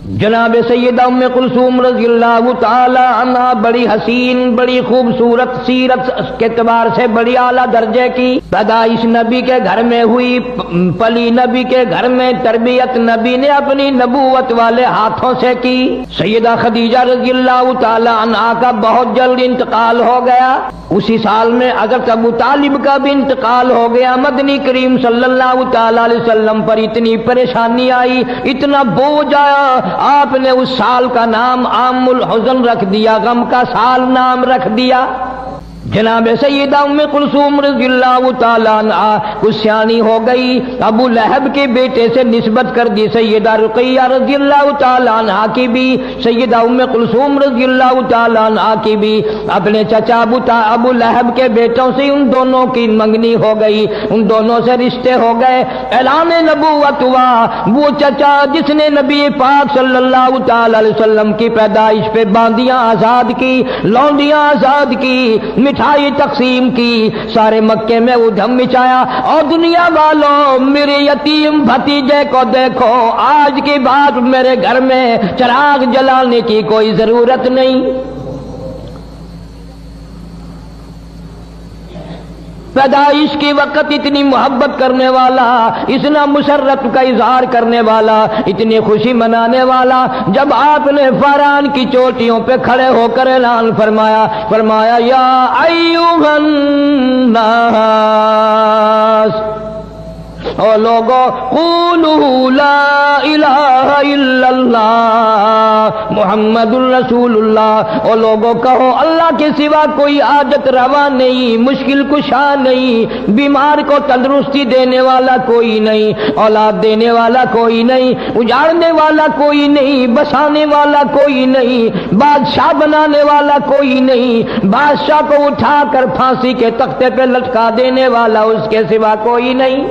جناب سیدہ ام کلثوم رضی اللہ تعالی عنہا بڑی حسین، بڑی خوبصورت، سیرت کے اعتبار سے بڑی اعلیٰ درجے کی پیدائش نبی کے گھر میں ہوئی، پلی نبی کے گھر میں، تربیت نبی نے اپنی نبوت والے ہاتھوں سے کی۔ سیدہ خدیجہ رضی اللہ تعالی عنہا کا بہت جلد انتقال ہو گیا، اسی سال میں حضرت ابو طالب کا بھی انتقال ہو گیا۔ مدنی کریم صلی اللہ تعالی علیہ وسلم پر اتنی پریشانی آئی، اتنا بوجھ آیا، آپ نے اس سال کا نام عام الحزن رکھ دیا، غم کا سال نام رکھ دیا۔ جناب سیدہ ام کلثوم رضی اللہ تعالی عنہا کچھ سیانی ہو گئی، ابو لہب کے بیٹے سے نسبت کر دی۔ سیدہ رقیہ رضی اللہ تعالی عنہا کی بھی، سیدہ ام کلثوم رضی اللہ تعالی عنہا کی بھی اپنے چچا ابو لہب کے بیٹوں سے ان دونوں کی منگنی ہو گئی، ان دونوں سے رشتے ہو گئے۔ اعلان نبوت ہوا، وہ چچا جس نے نبی پاک صلی اللہ تعالی علیہ وسلم کی پیدائش پہ باندیاں آزاد کی، لونڈیاں آزاد کی، مٹھائی تقسیم کی، سارے مکے میں ادھم مچایا، اور دنیا والوں میرے یتیم بھتیجے کو دیکھو، آج کی بات میرے گھر میں چراغ جلانے کی کوئی ضرورت نہیں۔ پیدائش کے وقت اتنی محبت کرنے والا، اتنا مسرت کا اظہار کرنے والا، اتنی خوشی منانے والا، جب آپ نے فاران کی چوٹیوں پہ کھڑے ہو کر اعلان فرمایا یا ایھا الناس، او لوگو قولوا لا الہ الا اللہ محمد الرسول اللہ، او لوگو کہو اللہ کے سوا کوئی حاجت روا نہیں، مشکل کشا نہیں، بیمار کو تندرستی دینے والا کوئی نہیں، اولاد دینے والا کوئی نہیں، اجاڑنے والا کوئی نہیں، بسانے والا کوئی نہیں، بادشاہ بنانے والا کوئی نہیں، بادشاہ کو اٹھا کر پھانسی کے تختے پہ لٹکا دینے والا اس کے سوا کوئی نہیں۔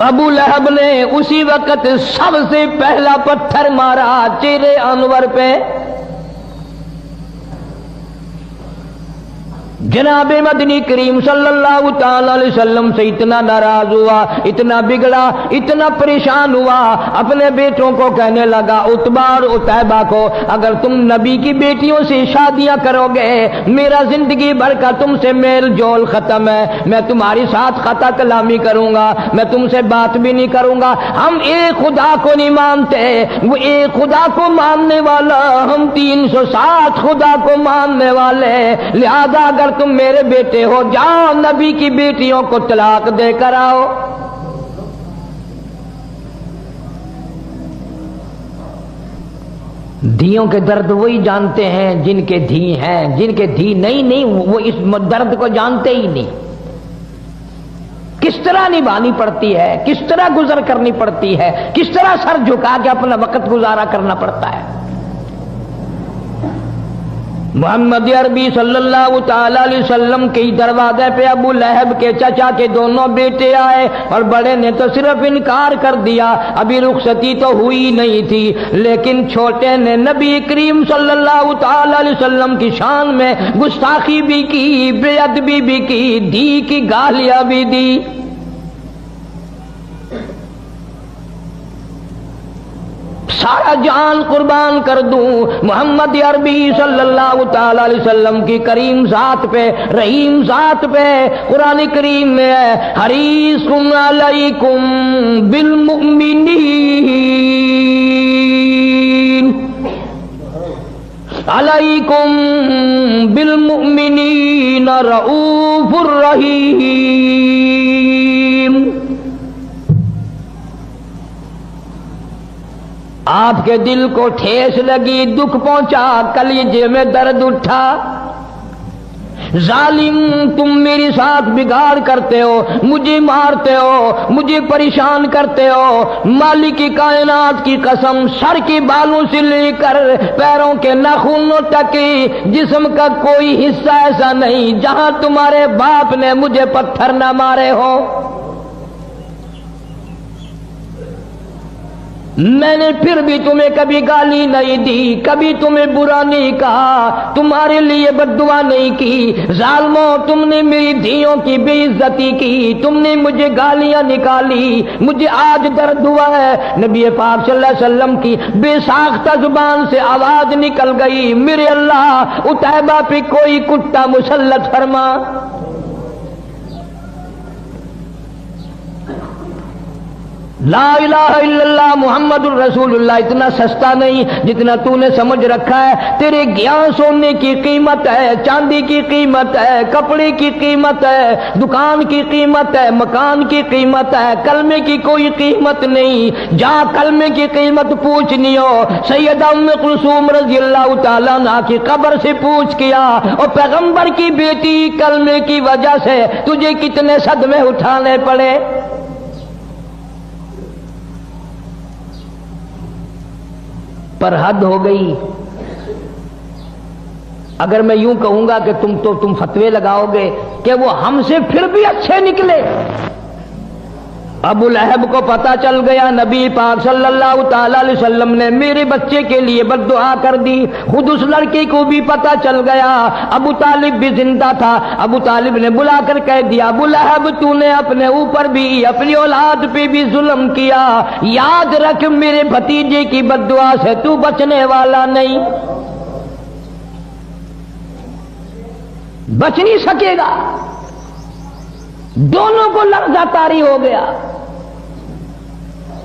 ابو لہب نے اسی وقت سب سے پہلا پتھر مارا چہرے انور پہ۔ جناب مدنی کریم صلی اللہ تعالی علیہ وسلم سے اتنا ناراض ہوا، اتنا بگڑا، اتنا پریشان ہوا، اپنے بیٹوں کو کہنے لگا، عتبہ اور عتیبہ کو، اگر تم نبی کی بیٹیوں سے شادیاں کرو گے میرا زندگی بھر کا تم سے میل جول ختم ہے، میں تمہاری ساتھ خطا کلامی کروں گا، میں تم سے بات بھی نہیں کروں گا، ہم ایک خدا کو نہیں مانتے، وہ ایک خدا کو ماننے والا، ہم 360 خدا کو ماننے والے، لہذا اگر تم میرے بیٹے ہو جاؤ نبی کی بیٹیوں کو طلاق دے کر آؤ۔ دھیوں کے درد وہی جانتے ہیں جن کے دھی ہیں، جن کے دھی نہیں وہ اس درد کو جانتے ہی نہیں، کس طرح نبھانی پڑتی ہے، کس طرح گزر کرنی پڑتی ہے، کس طرح سر جھکا کے اپنا وقت گزارا کرنا پڑتا ہے۔ محمد عربی صلی اللہ تعالی علیہ وسلم کے دروازے پہ ابو لہب کے چچا کے دونوں بیٹے آئے، اور بڑے نے تو صرف انکار کر دیا، ابھی رخصتی تو ہوئی نہیں تھی، لیکن چھوٹے نے نبی کریم صلی اللہ تعالی علیہ وسلم کی شان میں گستاخی بھی کی، بے ادبی بھی کی، دھی کی گالیاں بھی دی۔ سارا جان قربان کر دوں محمد عربی صلی اللہ تعالی علیہ وسلم کی کریم ذات پہ، رحیم ذات پہ۔ قرآن کریم میں ہے حریص علیکم بالمؤمنین علیکم بالمؤمنین رؤوف الرحیم۔ آپ کے دل کو ٹھیس لگی، دکھ پہنچا، کلیجے میں درد اٹھا، ظالم تم میرے ساتھ بگاڑ کرتے ہو، مجھے مارتے ہو، مجھے پریشان کرتے ہو، مالک کی کائنات کی قسم، سر کے بالوں سے لے کر پیروں کے ناخنوں تک جسم کا کوئی حصہ ایسا نہیں جہاں تمہارے باپ نے مجھے پتھر نہ مارے ہو۔ میں نے پھر بھی تمہیں کبھی گالی نہیں دی، کبھی تمہیں برا نہیں کہا، تمہارے لیے بد دعا نہیں کی۔ ظالموں، تم نے میری دھیوں کی بے عزتی کی، تم نے مجھے گالیاں نکالی، مجھے آج درد ہوا ہے۔ نبی پاک صلی اللہ علیہ وسلم کی بے ساختہ زبان سے آواز نکل گئی، میرے اللہ، عتیبہ پہ کوئی کتا مسلط فرما۔ لا الہ الا اللہ محمد الرسول اللہ اتنا سستا نہیں جتنا تو نے سمجھ رکھا ہے۔ تیرے گیان سونے کی قیمت ہے، چاندی کی قیمت ہے، کپڑے کی قیمت ہے، دکان کی قیمت ہے، مکان کی قیمت ہے، کلمے کی کوئی قیمت نہیں۔ جا کلمے کی قیمت پوچھنی ہو سیدہ ام کلثوم رضی اللہ تعالیٰ عنہا کی قبر سے پوچھ کیا، اور پیغمبر کی بیٹی کلمے کی وجہ سے تجھے کتنے صدمے اٹھانے پڑے۔ پر حد ہو گئی۔ اگر میں یوں کہوں گا کہ تم فتوے لگاؤ گے کہ وہ ہم سے پھر بھی اچھے نکلے۔ ابو لہب کو پتا چل گیا نبی پاک صلی اللہ تعالی علیہ وسلم نے میرے بچے کے لیے بد دعا کر دی، خود اس لڑکی کو بھی پتا چل گیا۔ ابو طالب بھی زندہ تھا، ابو طالب نے بلا کر کہہ دیا، ابو لہب تو نے اپنے اوپر بھی اپنی اولاد پہ بھی ظلم کیا، یاد رکھ میرے بھتیجے کی بد دعا سے تو بچنے والا نہیں، بچ نہیں سکے گا۔ دونوں کو لرزہ طاری ہو گیا۔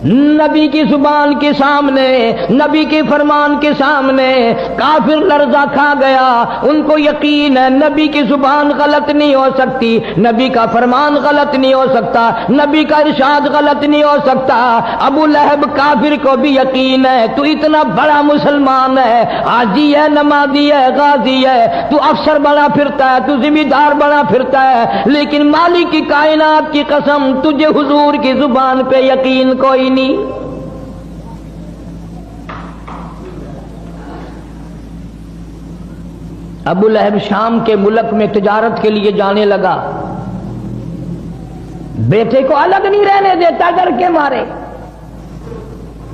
نبی کی زبان کے سامنے، نبی کے فرمان کے سامنے کافر لرزہ کھا گیا۔ ان کو یقین ہے نبی کی زبان غلط نہیں ہو سکتی، نبی کا فرمان غلط نہیں ہو سکتا، نبی کا ارشاد غلط نہیں ہو سکتا۔ ابو لہب کافر کو بھی یقین ہے تو اتنا بڑا مسلمان ہے، حاجی ہے، نمازی ہے، غازی ہے، تو افسر بنا پھرتا ہے، تو ذمہ دار بنا پھرتا ہے، لیکن مالک کی کائنات کی قسم تجھے حضور کی زبان پہ یقین کوئی نہیں۔ ابو لہب شام کے ملک میں تجارت کے لیے جانے لگا، بیٹے کو الگ نہیں رہنے دیتا ڈر کے مارے،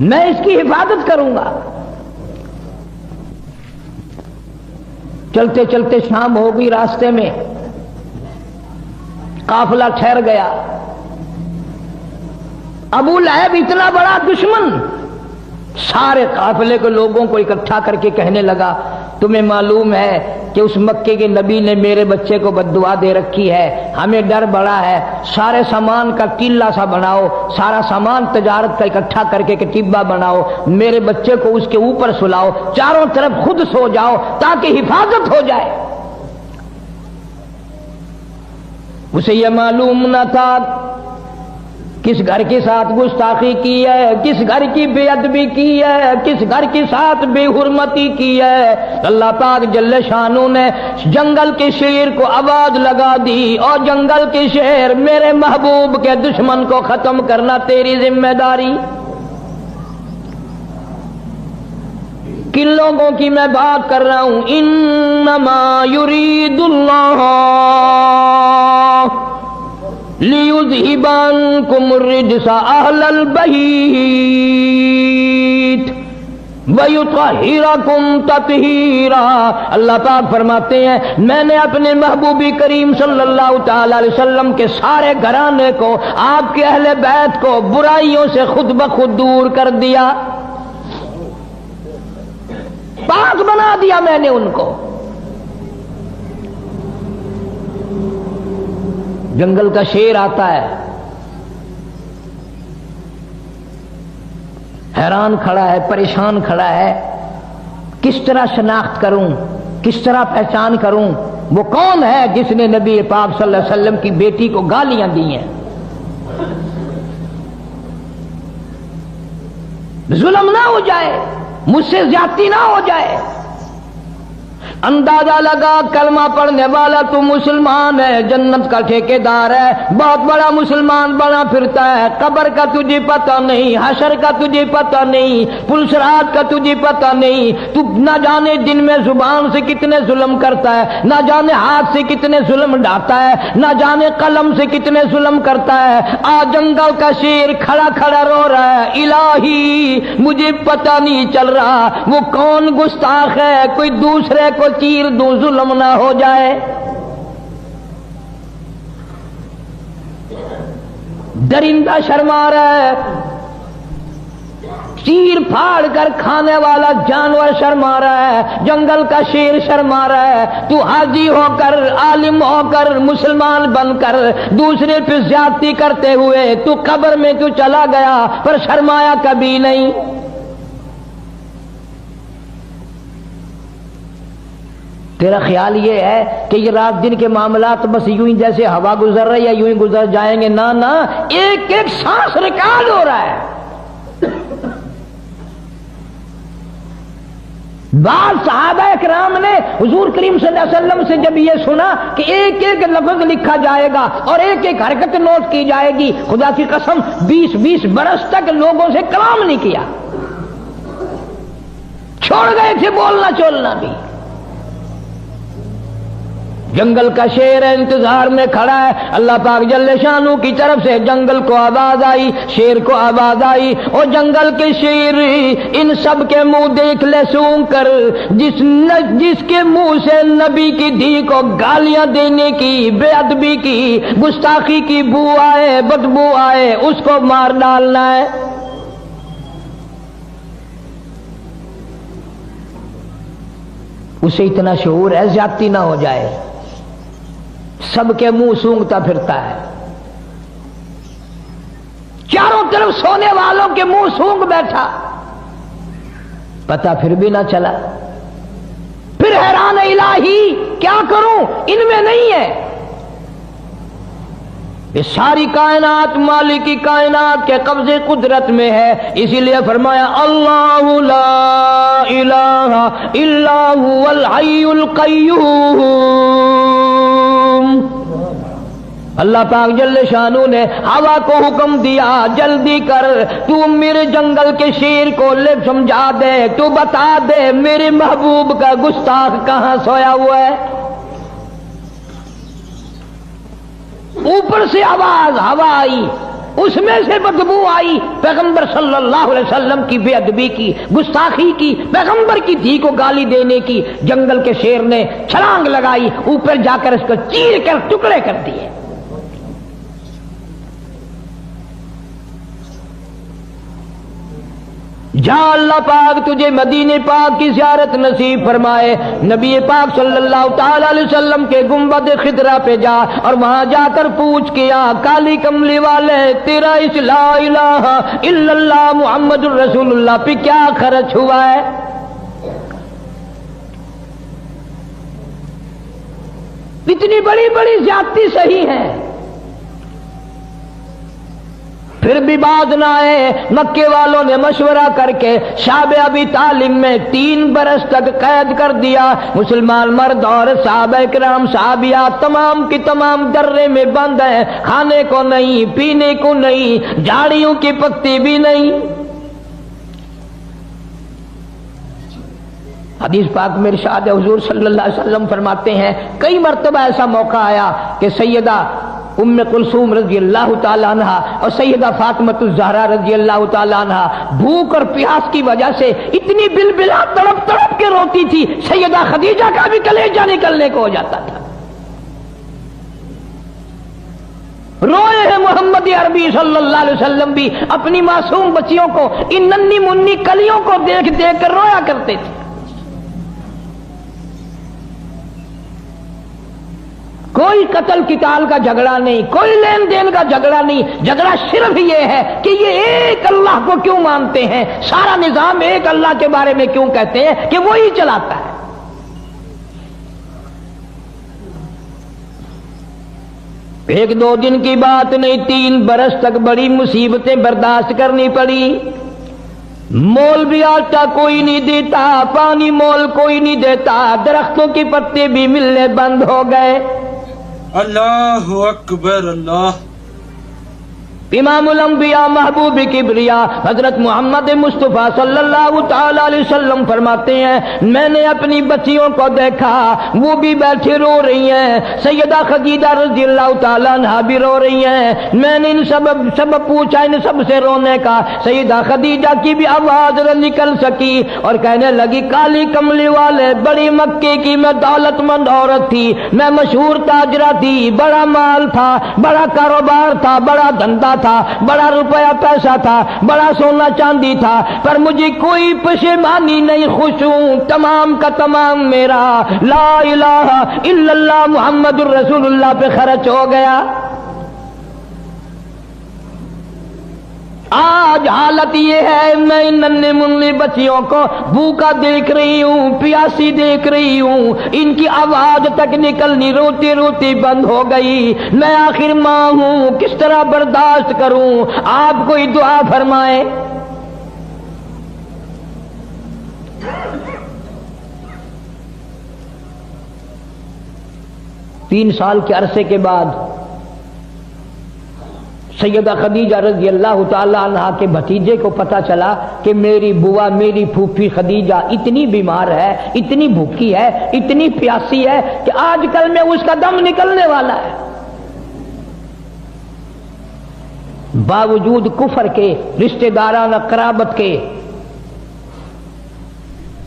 میں اس کی حفاظت کروں گا۔ چلتے چلتے شام ہو گئی، راستے میں قافلہ ٹھہر گیا۔ ابو لہب اتنا بڑا دشمن سارے قافلے کے لوگوں کو اکٹھا کر کے کہنے لگا، تمہیں معلوم ہے کہ اس مکے کے نبی نے میرے بچے کو بد دعا دے رکھی ہے، ہمیں ڈر بڑا ہے، سارے سامان کا ٹیلا سا بناؤ، سارا سامان تجارت کا اکٹھا کر کے کٹیبہ بناؤ، میرے بچے کو اس کے اوپر سلاؤ، چاروں طرف خود سو جاؤ تاکہ حفاظت ہو جائے۔ اسے یہ معلوم نہ تھا کس گھر کے ساتھ گستاخی کی ہے، کس گھر کی بے ادبی کی ہے، کس گھر کے ساتھ بے حرمتی کی ہے۔ اللہ پاک جل شانو نے جنگل کے شیر کو آواز لگا دی، اور جنگل کے شیر میرے محبوب کے دشمن کو ختم کرنا تیری ذمہ داری۔ کن لوگوں کی میں بات کر رہا ہوں؟ انما یرید اللہ لِيُذْهِبَ عَنْكُمُ الرِّجْسَ أَهْلَ الْبَيْتِ وَيُطَهِّرَكُمْ تَطْهِيرًا۔ اللہ پاک فرماتے ہیں میں نے اپنے محبوب کریم صلی اللہ تعالی علیہ وسلم کے سارے گھرانے کو، آپ کے اہل بیت کو برائیوں سے خود بخود دور کر دیا، پاک بنا دیا میں نے ان کو۔ جنگل کا شیر آتا ہے، حیران کھڑا ہے، پریشان کھڑا ہے، کس طرح شناخت کروں، کس طرح پہچان کروں وہ کون ہے جس نے نبی پاک صلی اللہ علیہ وسلم کی بیٹی کو گالیاں دی ہیں، ظلم نہ ہو جائے، مجھ سے زیادتی نہ ہو جائے۔ اندازہ لگا کلمہ پڑھنے والا تو مسلمان ہے، جنت کا ٹھیکیدار ہے، بہت بڑا مسلمان بنا پھرتا ہے، قبر کا تجھے پتہ نہیں، حشر کا تجھے پتہ نہیں، پلسرات کا تجھے پتہ نہیں، تو نہ جانے دن میں زبان سے کتنے ظلم کرتا ہے، نہ جانے ہاتھ سے کتنے ظلم ڈھاتا ہے، نہ جانے قلم سے کتنے ظلم کرتا ہے۔ آج جنگل کا شیر کھڑا کھڑا رو رہا ہے، الہی مجھے پتہ نہیں چل رہا وہ کون گستاخ ہے، کوئی دوسرے کو چیر دوں ظلم نہ ہو جائے۔ درندہ شرما رہا ہے، چیر پھاڑ کر کھانے والا جانور شرما رہا ہے، جنگل کا شیر شرما رہا ہے، تو حاجی ہو کر، عالم ہو کر، مسلمان بن کر دوسرے پہ زیادتی کرتے ہوئے تو قبر میں تو چلا گیا پر شرمایا کبھی نہیں۔ تیرا خیال یہ ہے کہ یہ رات دن کے معاملات بس یوں ہی جیسے ہوا گزر رہی ہے یوں ہی گزر جائیں گے؟ نہ نہ، ایک ایک سانس ریکارڈ ہو رہا ہے۔ بعض صحابہ اکرام نے حضور کریم صلی اللہ علیہ وسلم سے جب یہ سنا کہ ایک ایک لفظ لکھا جائے گا اور ایک ایک حرکت نوٹ کی جائے گی، خدا کی قسم 20 برس تک لوگوں سے کلام نہیں کیا، چھوڑ گئے تھے بولنا چولنا بھی۔ جنگل کا شیر انتظار میں کھڑا ہے، اللہ پاک جل شانہ کی طرف سے جنگل کو آواز آئی، شیر کو آواز آئی، اور جنگل کے شیر ان سب کے منہ دیکھ لے سونگ کر، جس کے منہ سے نبی کی دھی کو گالیاں دینے کی، بے ادبی کی، گستاخی کی بو آئے، بدبو آئے، اس کو مار ڈالنا ہے۔ اسے اتنا شعور ہے زیادتی نہ ہو جائے، سب کے منہ سونگتا پھرتا ہے، چاروں طرف سونے والوں کے منہ سونگ بیٹھا، پتہ پھر بھی نہ چلا، پھر حیران الہی کیا کروں، ان میں نہیں ہے۔ یہ ساری کائنات مالک کی کائنات کے قبضے قدرت میں ہے، اسی لیے فرمایا اللہ لا الہ الا هو الحی القیوم۔ اللہ پاک جل شانہ نے ہوا کو حکم دیا، جلدی کر تو میرے جنگل کے شیر کو لے سمجھا دے، تو بتا دے میرے محبوب کا گستاخ کہاں سویا ہوا ہے۔ اوپر سے آواز ہوا آئی، اس میں سے بدبو آئی، پیغمبر صلی اللہ علیہ وسلم کی بے ادبی کی، گستاخی کی، پیغمبر کی دھی کو گالی دینے کی۔ جنگل کے شیر نے چھلانگ لگائی، اوپر جا کر اس کو چیر کر ٹکڑے کر دیے۔ جا اللہ پاک تجھے مدینے پاک کی زیارت نصیب فرمائے، نبی پاک صلی اللہ تعالی علیہ وسلم کے گنبد خضرا پہ جا اور وہاں جا کر پوچھ کیا کالی کملی والے تیرا اس لا الہ الا اللہ محمد الرسول اللہ پہ کیا خرچ ہوا ہے؟ اتنی بڑی بڑی زیادتی صحیح ہے، پھر بھی بات نہ آئے۔ مکے والوں نے مشورہ کر کے شعب ابی طالب میں 3 برس تک قید کر دیا۔ مسلمان مرد اور صحابہ کرام صحابیات تمام کی تمام درے میں بند ہیں، کھانے کو نہیں، پینے کو نہیں، جھاڑیوں کی پتی بھی نہیں۔ حدیث پاک میں ارشاد حضور صلی اللہ علیہ وسلم فرماتے ہیں کئی مرتبہ ایسا موقع آیا کہ سیدہ ام کلثوم رضی اللہ تعالی عنہ اور سیدہ فاطمہ الزہرا رضی اللہ تعالی عنہ بھوک اور پیاس کی وجہ سے اتنی بلبلا تڑپ تڑپ کے روتی تھی، سیدہ خدیجہ کا بھی کلیجہ نکلنے کو ہو جاتا تھا۔ روئے ہیں محمد عربی صلی اللہ علیہ وسلم بھی اپنی معصوم بچیوں کو، ان ننھی منی کلیوں کو دیکھ دیکھ کر رویا کرتے تھے۔ کوئی قتل قتال کا جھگڑا نہیں، کوئی لین دین کا جھگڑا نہیں، جھگڑا صرف یہ ہے کہ یہ ایک اللہ کو کیوں مانتے ہیں، سارا نظام ایک اللہ کے بارے میں کیوں کہتے ہیں کہ وہی چلاتا ہے۔ ایک دو دن کی بات نہیں، 3 برس تک بڑی مصیبتیں برداشت کرنی پڑی۔ مول بھی آٹا کوئی نہیں دیتا، پانی مول کوئی نہیں دیتا، درختوں کے پتے بھی ملنے بند ہو گئے۔ اللہ اکبر اللہ۔ امام الانبیاء محبوب کبریا حضرت محمد مصطفیٰ صلی اللہ تعالی علیہ وسلم فرماتے ہیں میں نے اپنی بچیوں کو دیکھا وہ بھی بیٹھی رو رہی ہیں، سیدہ خدیجہ رضی اللہ تعالی عنہا بھی رو رہی ہیں، میں نے ان سب پوچھا ان سب سے رونے کا، سیدہ خدیجہ کی بھی آواز نہ نکل سکی اور کہنے لگی کالی کملی والے بڑی مکے کی میں دولت مند عورت تھی، میں مشہور تاجرہ تھی، بڑا مال تھا، بڑا کاروبار تھا، بڑا دھندا تھا، بڑا روپیہ پیسہ تھا، بڑا سونا چاندی تھا، پر مجھے کوئی پشیمانی نہیں، خوش ہوں تمام کا تمام میرا لا الہ الا اللہ محمد الرسول اللہ پہ خرچ ہو گیا۔ آج حالت یہ ہے میں ان ننھے منھے بچیوں کو بھوکا دیکھ رہی ہوں، پیاسی دیکھ رہی ہوں، ان کی آواز تک نکلنی روتی روتی بند ہو گئی، میں آخر ماں ہوں کس طرح برداشت کروں؟ آپ کوئی دعا فرمائیں۔ 3 سال کے عرصے کے بعد سیدہ خدیجہ رضی اللہ تعالی عنہا کے بھتیجے کو پتا چلا کہ میری بوا میری پھوپھی خدیجہ اتنی بیمار ہے، اتنی بھوکی ہے، اتنی پیاسی ہے کہ آج کل میں اس کا دم نکلنے والا ہے۔ باوجود کفر کے، رشتہ دارانہ قرابت کے،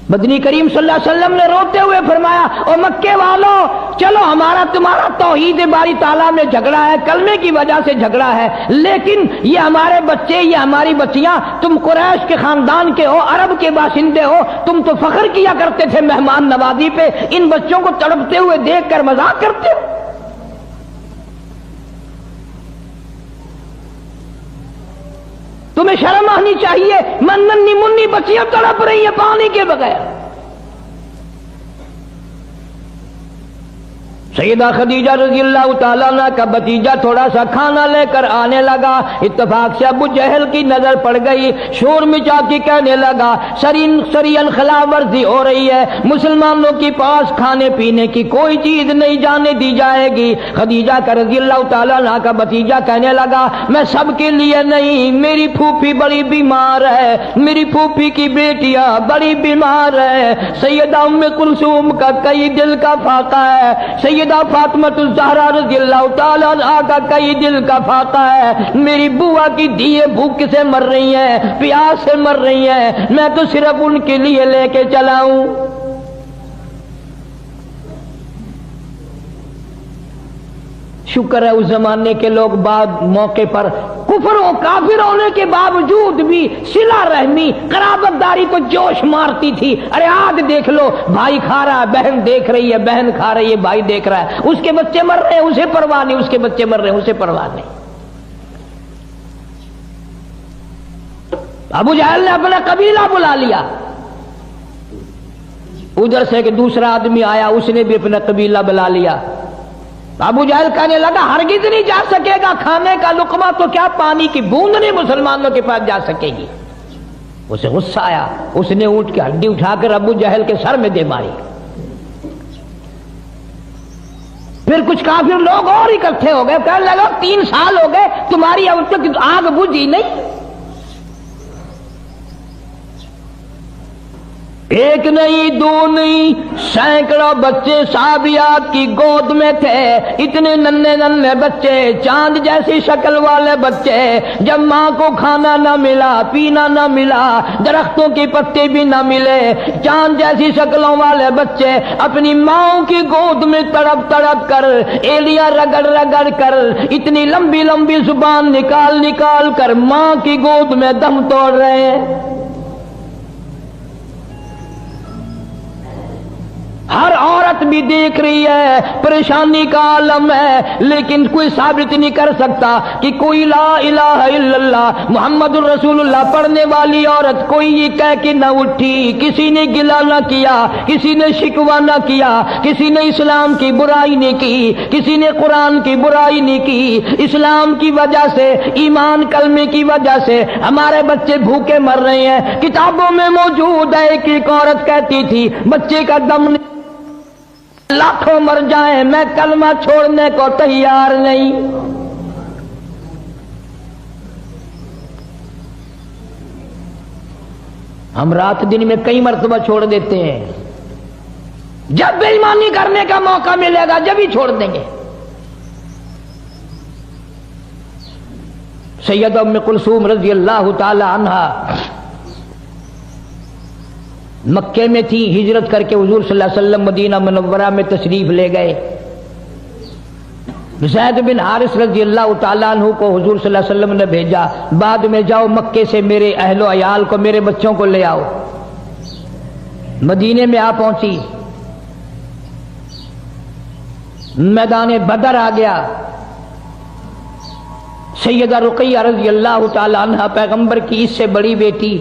مدنی کریم صلی اللہ علیہ وسلم نے روتے ہوئے فرمایا او مکے والوں چلو ہمارا تمہارا توحید باری تعالیٰ میں جھگڑا ہے، کلمے کی وجہ سے جھگڑا ہے، لیکن یہ ہمارے بچے، یہ ہماری بچیاں، تم قریش کے خاندان کے ہو، عرب کے باشندے ہو، تم تو فخر کیا کرتے تھے مہمان نوازی پہ، ان بچوں کو تڑپتے ہوئے دیکھ کر مذاق کرتے ہو۔ تمہیں شرم آنی چاہیے، ننھی منی بچیاں تڑپ رہی ہیں پانی کے بغیر۔ سیدہ خدیجہ رضی اللہ تعالیٰ عنہ کا بھتیجا تھوڑا سا کھانا لے کر آنے لگا، اتفاق سے ابو جہل کی نظر پڑ گئی، شور مچا کے کہنے لگا سرین خلاف ورزی ہو رہی ہے، مسلمانوں کے پاس کھانے پینے کی کوئی چیز نہیں جانے دی جائے گی۔ خدیجہ کا رضی اللہ تعالیٰ عنہ کا بھتیجا کہنے لگا میں سب کے لیے نہیں، میری پھوپھی بڑی بیمار ہے، میری پھوپھی کی بیٹیاں بڑی بیمار ہے، سیدہ ام کلثوم کا کئی دل کا فاقہ ہے، سیدہ فاطمہ الزہرا رضی اللہ تعالیٰ عنہا کا کئی دل کا فاقہ ہے، میری بوا کی دھیے بھوک سے مر رہی ہیں، پیاس سے مر رہی ہیں، میں تو صرف ان کے لیے لے کے چلا ہوں۔ شکر ہے اس زمانے کے لوگ بعد موقع پر کفر و کافر ہونے کے باوجود بھی صلہ رحمی قرابت داری کو جوش مارتی تھی۔ ارے آج دیکھ لو بھائی کھا رہا ہے، بہن دیکھ رہی ہے، بہن کھا رہی ہے، بھائی دیکھ رہا ہے، اس کے بچے مر رہے ہیں اسے پرواہ نہیں، اس کے بچے مر رہے ہیں اسے پرواہ نہیں۔ ابو جہل نے اپنا قبیلہ بلا لیا، ادھر سے کہ دوسرا آدمی آیا اس نے بھی اپنا قبیلہ بلا لیا۔ ابو جہل کہنے لگا ہرگز نہیں جا سکے گا، کھانے کا لقمہ تو کیا پانی کی بوند نہیں مسلمانوں کے پاس جا سکے گی۔ اسے غصہ آیا، اس نے اونٹ کی ہڈی اٹھا کر ابو جہل کے سر میں دے ماری۔ پھر کچھ کافر لوگ اور اکٹھے ہو گئے، کہنے لگا 3 سال ہو گئے تمہاری اب تک آگ بجھی نہیں۔ ایک نہیں دو نہیں سینکڑوں بچے صحابیات کی گود میں تھے، اتنے ننھے ننھے بچے، چاند جیسی شکل والے بچے، جب ماں کو کھانا نہ ملا، پینا نہ ملا، درختوں کے پتے بھی نہ ملے، چاند جیسی شکلوں والے بچے اپنی ماں کی گود میں تڑپ تڑپ کر، ایلیاں رگڑ رگڑ کر، اتنی لمبی لمبی زبان نکال نکال کر ماں کی گود میں دم توڑ رہے ہیں۔ ہر عورت بھی دیکھ رہی ہے، پریشانی کا عالم ہے، لیکن کوئی ثابت نہیں کر سکتا کہ کوئی لا الہ الا اللہ محمد الرسول اللہ پڑھنے والی عورت کوئی یہ کہہ کے نہ اٹھی، کسی نے گلہ نہ کیا، کسی نے شکوہ نہ کیا، کسی نے اسلام کی برائی نہیں کی، کسی نے قرآن کی برائی نہیں کی۔ اسلام کی وجہ سے، ایمان کلمے کی وجہ سے ہمارے بچے بھوکے مر رہے ہیں۔ کتابوں میں موجود ہے، ایک عورت کہتی تھی بچے کا دم لاکھوں مر جائیں میں کلمہ چھوڑنے کو تیار نہیں۔ ہم رات دن میں کئی مرتبہ چھوڑ دیتے ہیں، جب بے ایمانی کرنے کا موقع ملے گا جب ہی چھوڑ دیں گے۔ سیدہ ام کلثوم رضی اللہ تعالی عنہا مکے میں تھی، ہجرت کر کے حضور صلی اللہ علیہ وسلم مدینہ منورہ میں تشریف لے گئے۔ زید بن حارث رضی اللہ تعالیٰ عنہ کو حضور صلی اللہ علیہ وسلم نے بھیجا، بعد میں جاؤ مکے سے میرے اہل و عیال کو، میرے بچوں کو لے آؤ۔ مدینے میں آ پہنچی، میدان بدر آ گیا۔ سیدہ رقیہ رضی اللہ تعالیٰ عنہ پیغمبر کی اس سے بڑی بیٹی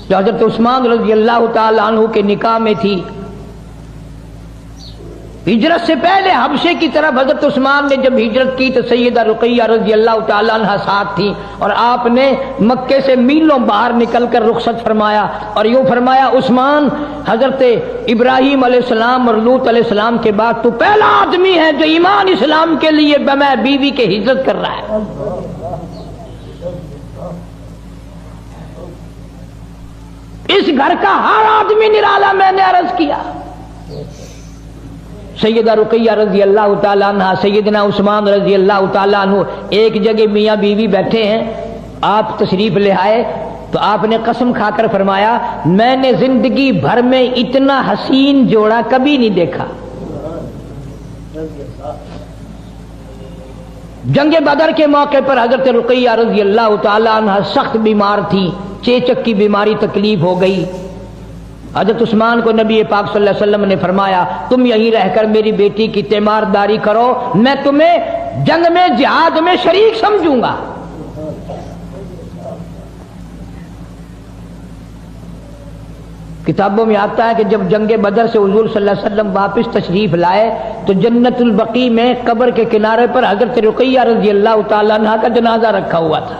جو حضرت عثمان رضی اللہ تعالیٰ عنہ کے نکاح میں تھی، ہجرت سے پہلے حبشے کی طرف حضرت عثمان نے جب ہجرت کی تو سیدہ رقیہ رضی اللہ تعالیٰ عنہ ساتھ تھی، اور آپ نے مکے سے میلوں باہر نکل کر رخصت فرمایا اور یوں فرمایا عثمان، حضرت ابراہیم علیہ السلام اور لوط علیہ السلام کے بعد تو پہلا آدمی ہے جو ایمان اسلام کے لیے بغیر بیوی کے ہجرت کر رہا ہے۔ اس گھر کا ہر آدمی نرالا، میں نے عرض کیا۔ سیدہ رقیہ رضی اللہ تعالیٰ عنہ، سیدنا عثمان رضی اللہ تعالیٰ عنہ ایک جگہ میاں بیوی بیٹھے ہیں، آپ تشریف لے آئے تو آپ نے قسم کھا کر فرمایا میں نے زندگی بھر میں اتنا حسین جوڑا کبھی نہیں دیکھا۔ جنگ بدر کے موقع پر حضرت رقیہ رضی اللہ تعالیٰ عنہ سخت بیمار تھی، چیچک کی بیماری تکلیف ہو گئی۔ حضرت عثمان کو نبی پاک صلی اللہ علیہ وسلم نے فرمایا تم یہیں رہ کر میری بیٹی کی تیمارداری کرو، میں تمہیں جنگ میں جہاد میں شریک سمجھوں گا۔ کتابوں میں آتا ہے کہ جب جنگ بدر سے حضور صلی اللہ علیہ وسلم واپس تشریف لائے تو جنت البقیع میں قبر کے کنارے پر حضرت رقیہ رضی اللہ تعالیٰ عنہ کا جنازہ رکھا ہوا تھا۔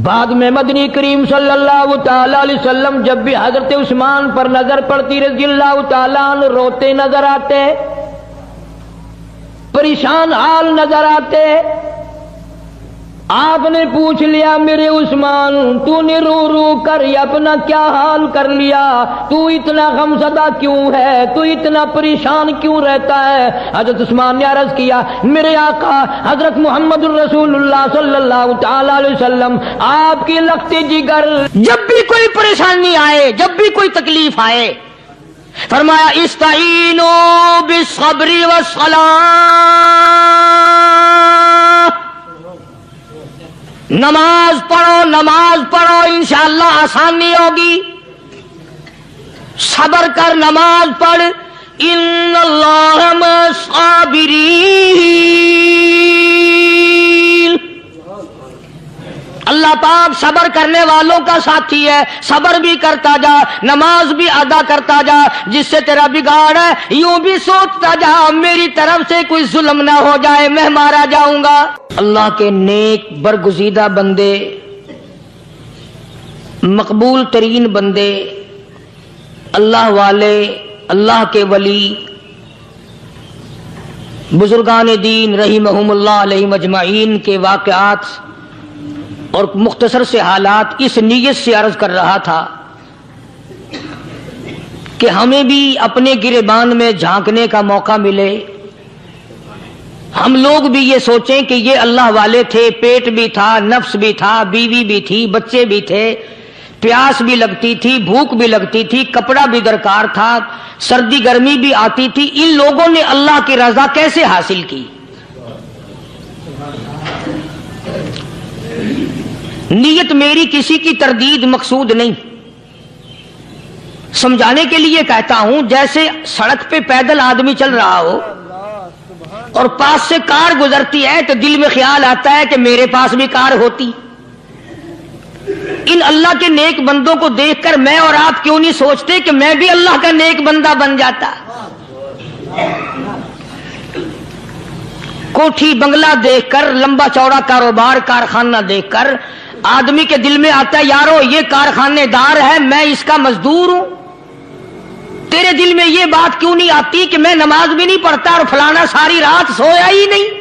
بعد میں مدنی کریم صلی اللہ تعالی علیہ وسلم جب بھی حضرت عثمان پر نظر پڑتی رضی اللہ تعالیٰ عنہ روتے نظر آتے، پریشان حال نظر آتے۔ آپ نے پوچھ لیا میرے عثمان تو نے رو رو کر اپنا کیا حال کر لیا، تو اتنا غمزدہ کیوں ہے، تو اتنا پریشان کیوں رہتا ہے؟ حضرت عثمان نے عرض کیا میرے آقا حضرت محمد الرسول اللہ صلی اللہ تعالی علیہ وسلم آپ کی لخت جگر جب بھی کوئی پریشانی آئے، جب بھی کوئی تکلیف آئے، فرمایا استعینوا بالصبر والصلاۃ، نماز پڑھو انشاءاللہ آسانی ہوگی، صبر کر نماز پڑھ، ان اللہ مع الصابرین، اللہ پاک صبر کرنے والوں کا ساتھی ہے، صبر بھی کرتا جا، نماز بھی ادا کرتا جا، جس سے تیرا بگاڑ ہے یوں بھی سوچتا جا میری طرف سے کوئی ظلم نہ ہو جائے میں مارا جاؤں گا۔ اللہ کے نیک برگزیدہ بندے، مقبول ترین بندے، اللہ والے، اللہ کے ولی، بزرگان دین رحمہم اللہ علیہم اجمعین کے واقعات اور مختصر سے حالات اس نیت سے عرض کر رہا تھا کہ ہمیں بھی اپنے گریبان میں جھانکنے کا موقع ملے، ہم لوگ بھی یہ سوچیں کہ یہ اللہ والے تھے، پیٹ بھی تھا، نفس بھی تھا، بیوی بھی تھی، بچے بھی تھے، پیاس بھی لگتی تھی، بھوک بھی لگتی تھی، کپڑا بھی درکار تھا، سردی گرمی بھی آتی تھی، ان لوگوں نے اللہ کی رضا کیسے حاصل کی؟ نیت میری کسی کی تردید مقصود نہیں، سمجھانے کے لیے کہتا ہوں، جیسے سڑک پہ پیدل آدمی چل رہا ہو اور پاس سے کار گزرتی ہے تو دل میں خیال آتا ہے کہ میرے پاس بھی کار ہوتی۔ ان اللہ کے نیک بندوں کو دیکھ کر میں اور آپ کیوں نہیں سوچتے کہ میں بھی اللہ کا نیک بندہ بن جاتا؟ کوٹھی بنگلہ دیکھ کر، لمبا چوڑا کاروبار کارخانہ دیکھ کر آدمی کے دل میں آتا ہے یارو یہ کارخانے دار ہے، میں اس کا مزدور ہوں۔ تیرے دل میں یہ بات کیوں نہیں آتی کہ میں نماز بھی نہیں پڑھتا اور فلانا ساری رات سویا ہی نہیں؟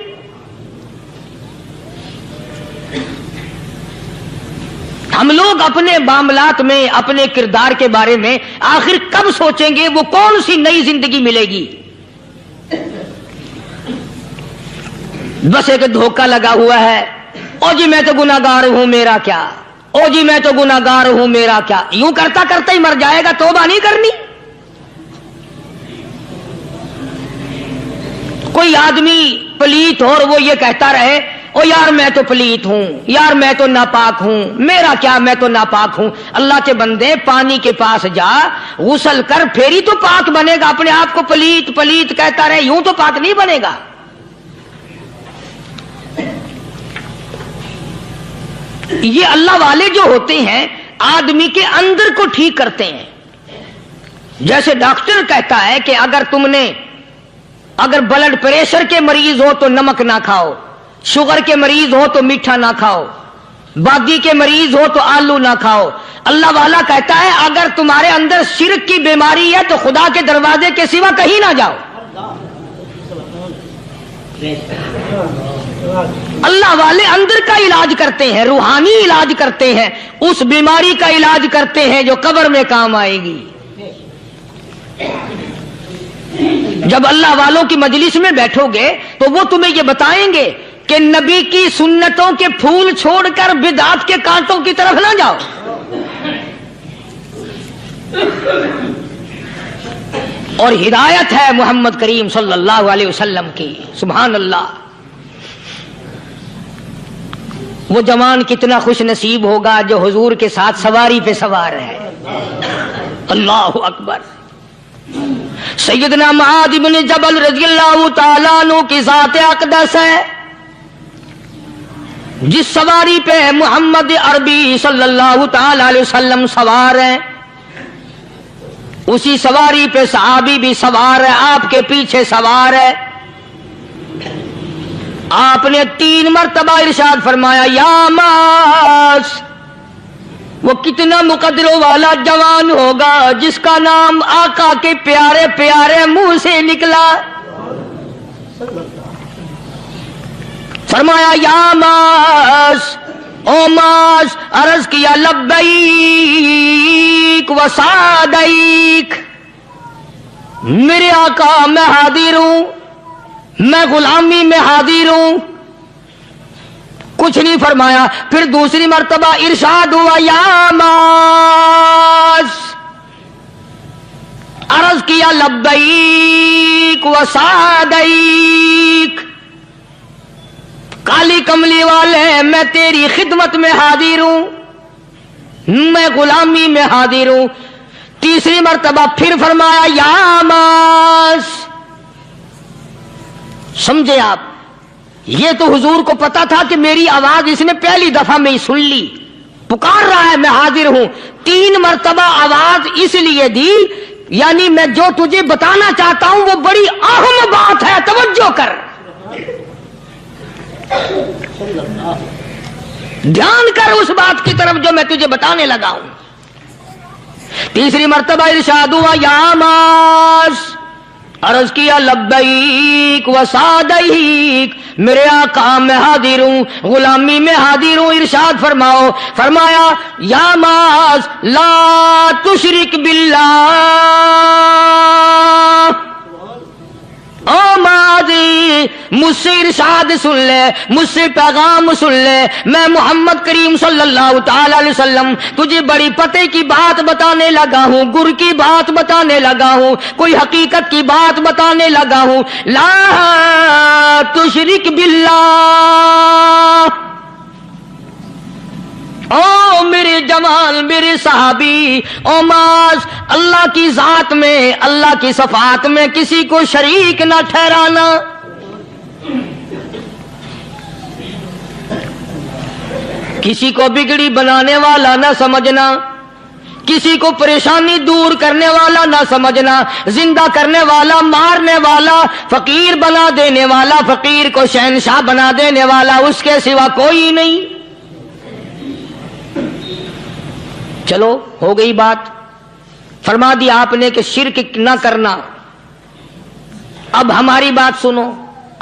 ہم لوگ اپنے معاملات میں، اپنے کردار کے بارے میں آخر کب سوچیں گے؟ وہ کون سی نئی زندگی ملے گی؟ بس ایک دھوکہ لگا ہوا ہے، او جی میں تو گناہگار ہوں میرا کیا، او جی میں تو گناہگار ہوں میرا کیا، یوں کرتا کرتا ہی مر جائے گا، توبہ نہیں کرنی۔ کوئی آدمی پلیت ہو اور وہ یہ کہتا رہے او یار میں تو پلیت ہوں، یار میں تو ناپاک ہوں، میرا کیا میں تو ناپاک ہوں۔ اللہ کے بندے پانی کے پاس جا، غسل کر، پھر ہی تو پاک بنے گا۔ اپنے آپ کو پلیت پلیت کہتا رہے، یوں تو پاک نہیں بنے گا۔ یہ اللہ والے جو ہوتے ہیں آدمی کے اندر کو ٹھیک کرتے ہیں۔ جیسے ڈاکٹر کہتا ہے کہ اگر بلڈ پریشر کے مریض ہو تو نمک نہ کھاؤ، شوگر کے مریض ہو تو میٹھا نہ کھاؤ، بادی کے مریض ہو تو آلو نہ کھاؤ۔ اللہ والا کہتا ہے اگر تمہارے اندر شرک کی بیماری ہے تو خدا کے دروازے کے سوا کہیں نہ جاؤ۔ اللہ والے اندر کا علاج کرتے ہیں، روحانی علاج کرتے ہیں، اس بیماری کا علاج کرتے ہیں جو قبر میں کام آئے گی۔ جب اللہ والوں کی مجلس میں بیٹھو گے تو وہ تمہیں یہ بتائیں گے کہ نبی کی سنتوں کے پھول چھوڑ کر بدعت کے کانٹوں کی طرف نہ جاؤ۔ اور ہدایت ہے محمد کریم صلی اللہ علیہ وسلم کی، سبحان اللہ۔ وہ جوان کتنا خوش نصیب ہوگا جو حضور کے ساتھ سواری پہ سوار ہے۔ اللہ اکبر۔ سیدنا معاذ بن جبل رضی اللہ تعالیٰ عنہ کی ذات اقدس ہے، جس سواری پہ محمد عربی صلی اللہ تعالی علیہ وسلم سوار ہیں، اسی سواری پہ صحابی بھی سوار ہے، آپ کے پیچھے سوار ہے۔ آپ نے 3 مرتبہ ارشاد فرمایا یا معاذ۔ وہ کتنا مقدروں والا جوان ہوگا جس کا نام آقا کے پیارے پیارے منہ سے نکلا۔ فرمایا یا معاذ، او معاذ، عرض کیا لبیک و سعدیک، میرے آقا میں حاضر ہوں، میں غلامی میں حاضر ہوں۔ کچھ نہیں فرمایا، پھر دوسری مرتبہ ارشاد ہوا یا معاذ، عرض کیا لبیک و سعدیک، کالی کملی والے میں تیری خدمت میں حاضر ہوں، میں غلامی میں حاضر ہوں۔ تیسری مرتبہ پھر فرمایا یا معاذ۔ سمجھے آپ؟ یہ تو حضور کو پتا تھا کہ میری آواز اس نے پہلی دفعہ میں ہی سن لی، پکار رہا ہے میں حاضر ہوں۔ 3 مرتبہ آواز اس لیے دی، یعنی میں جو تجھے بتانا چاہتا ہوں وہ بڑی اہم بات ہے، توجہ کر، دھیان کر اس بات کی طرف جو میں تجھے بتانے لگا ہوں۔ تیسری مرتبہ ارشاد ہوا یا معاذ، عرض کیا لبیک و سعدیک، میرے آقا میں حاضر ہوں، غلامی میں حاضر ہوں۔ ارشاد فرماؤ، فرمایا یا معاذ لا تشرک باللہ، او معاذ مجھ سے ارشاد سن لے، مجھ سے پیغام سن لے، میں محمد کریم صلی اللہ تعالی علیہ وسلم تجھے بڑی پتے کی بات بتانے لگا ہوں، گر کی بات بتانے لگا ہوں، کوئی حقیقت کی بات بتانے لگا ہوں۔ لا تشرک باللہ، او میرے جوان، میرے صحابی، او معاذ اللہ کی ذات میں، اللہ کی صفات میں کسی کو شریک نہ ٹھہرانا، کسی کو بگڑی بنانے والا نہ سمجھنا، کسی کو پریشانی دور کرنے والا نہ سمجھنا، زندہ کرنے والا، مارنے والا، فقیر بنا دینے والا، فقیر کو شہنشاہ بنا دینے والا اس کے سوا کوئی نہیں۔ چلو ہو گئی بات، فرما دیا آپ نے کہ شرک نہ کرنا۔ اب ہماری بات سنو،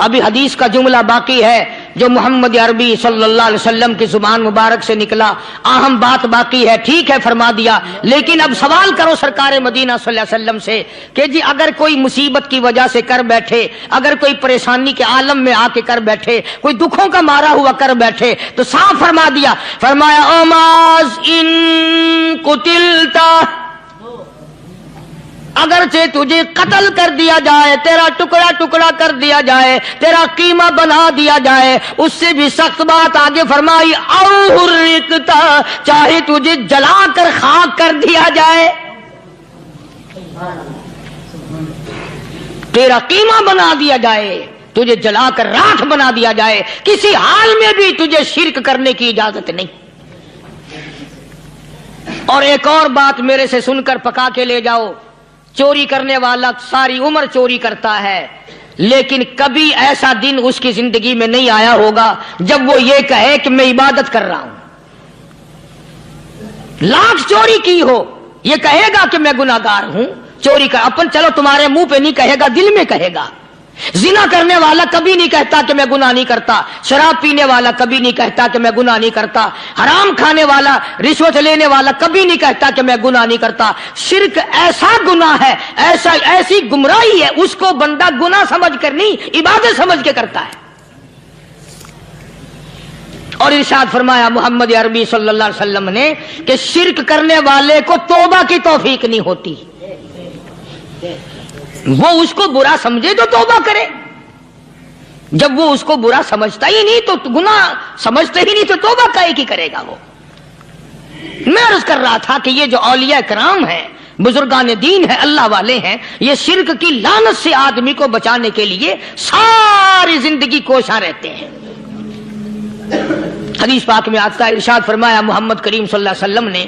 ابھی حدیث کا جملہ باقی ہے جو محمد عربی صلی اللہ علیہ وسلم کی زبان مبارک سے نکلا، اہم بات باقی ہے۔ ٹھیک ہے فرما دیا، لیکن اب سوال کرو سرکار مدینہ صلی اللہ علیہ وسلم سے کہ جی اگر کوئی مصیبت کی وجہ سے کر بیٹھے، اگر کوئی پریشانی کے عالم میں آ کے کر بیٹھے، کوئی دکھوں کا مارا ہوا کر بیٹھے، تو صاف فرما دیا، فرمایا اوماز ان قتلتا، اگرچہ تجھے قتل کر دیا جائے، تیرا ٹکڑا ٹکڑا کر دیا جائے، تیرا قیمہ بنا دیا جائے، اس سے بھی سخت بات آگے فرمائی، او حرقتا، چاہے تجھے جلا کر خاک کر دیا جائے، تیرا قیمہ بنا دیا جائے، تجھے جلا کر راکھ بنا دیا جائے، کسی حال میں بھی تجھے شرک کرنے کی اجازت نہیں۔ اور ایک اور بات میرے سے سن کر پکا کے لے جاؤ، چوری کرنے والا ساری عمر چوری کرتا ہے، لیکن کبھی ایسا دن اس کی زندگی میں نہیں آیا ہوگا جب وہ یہ کہے کہ میں عبادت کر رہا ہوں۔ لاکھ چوری کی ہو، یہ کہے گا کہ میں گناہگار ہوں، چوری کر اپن چلو تمہارے منہ پہ نہیں کہے گا، دل میں کہے گا۔ زنا کرنے والا کبھی نہیں کہتا کہ میں گناہ نہیں کرتا، شراب پینے والا کبھی نہیں کہتا کہ میں گناہ نہیں کرتا، حرام کھانے والا، رشوت لینے والا کبھی نہیں کہتا کہ میں گناہ نہیں کرتا۔ شرک ایسا گناہ ہے، ایسی گمراہی ہے، اس کو بندہ گناہ سمجھ کر نہیں عبادت سمجھ کے کرتا ہے۔ اور ارشاد فرمایا محمد عربی صلی اللہ علیہ وسلم نے کہ شرک کرنے والے کو توبہ کی توفیق نہیں ہوتی، وہ اس کو برا سمجھے تو توبہ کرے، جب وہ اس کو برا سمجھتا ہی نہیں تو گناہ سمجھتے ہی نہیں تو توبہ کائے کی کرے گا وہ۔ میں عرض کر رہا تھا کہ یہ جو اولیاء کرام ہیں، بزرگان دین ہیں، اللہ والے ہیں، یہ شرک کی لعنت سے آدمی کو بچانے کے لیے ساری زندگی کوشاں رہتے ہیں۔ حدیث پاک میں آتا ہے، ارشاد فرمایا محمد کریم صلی اللہ علیہ وسلم نے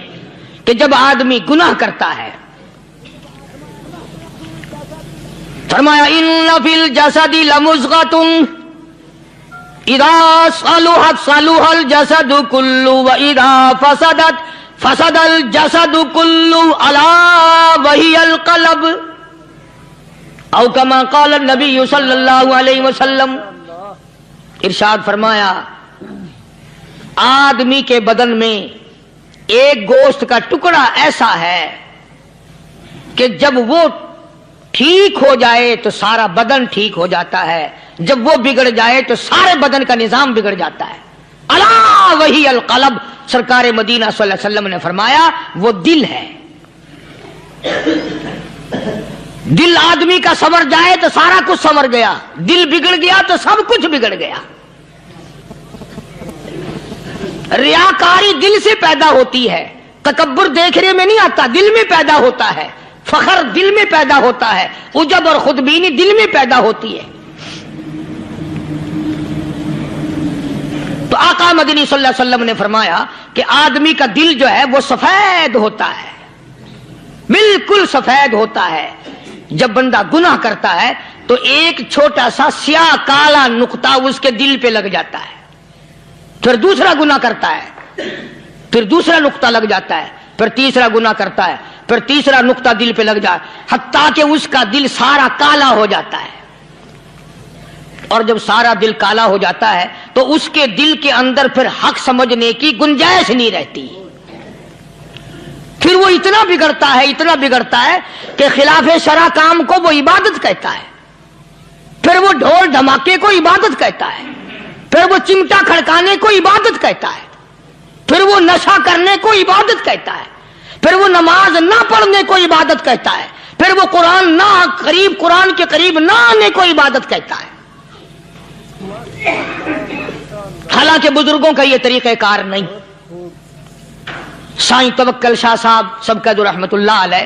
کہ جب آدمی گناہ کرتا ہے، فرمایا ان فی الجسد لمضغۃ اذا صلحت صلح الجسد كله واذا فسدت فسد الجسد كله الا وهي القلب، او كما قال النبي صلی اللہ علیہ وسلم۔ ارشاد فرمایا آدمی کے بدن میں ایک گوشت کا ٹکڑا ایسا ہے کہ جب وہ ٹھیک ہو جائے تو سارا بدن ٹھیک ہو جاتا ہے، جب وہ بگڑ جائے تو سارے بدن کا نظام بگڑ جاتا ہے۔ الا وہی القلب، سرکار مدینہ صلی اللہ علیہ وسلم نے فرمایا وہ دل ہے۔ دل آدمی کا سنور جائے تو سارا کچھ سنور گیا، دل بگڑ گیا تو سب کچھ بگڑ گیا۔ ریاکاری دل سے پیدا ہوتی ہے، تکبر دیکھنے میں نہیں آتا، دل میں پیدا ہوتا ہے، فخر دل میں پیدا ہوتا ہے، عجب اور خودبینی دل میں پیدا ہوتی ہے۔ تو آقا مدنی صلی اللہ علیہ وسلم نے فرمایا کہ آدمی کا دل جو ہے وہ سفید ہوتا ہے، بالکل سفید ہوتا ہے۔ جب بندہ گناہ کرتا ہے تو ایک چھوٹا سا سیاہ کالا نقطہ اس کے دل پہ لگ جاتا ہے، پھر دوسرا گناہ کرتا ہے، پھر دوسرا نقطہ لگ جاتا ہے، پھر تیسرا گناہ کرتا ہے، پھر تیسرا نقطہ دل پہ لگ جائے، حتیٰ کہ اس کا دل سارا کالا ہو جاتا ہے۔ اور جب سارا دل کالا ہو جاتا ہے تو اس کے دل کے اندر پھر حق سمجھنے کی گنجائش نہیں رہتی، پھر وہ اتنا بگڑتا ہے کہ خلاف شرع کام کو وہ عبادت کہتا ہے، پھر وہ ڈھول دھماکے کو عبادت کہتا ہے، پھر وہ چمٹا کھڑکانے کو عبادت کہتا ہے، پھر وہ نشہ کرنے کو عبادت کہتا ہے، پھر وہ نماز نہ پڑھنے کو عبادت کہتا ہے، پھر وہ قرآن کے قریب نہ آنے کو عبادت کہتا ہے۔ حالانکہ بزرگوں کا یہ طریقہ کار نہیں۔ سائیں توکل شاہ صاحب سب کا جو رحمت اللہ علیہ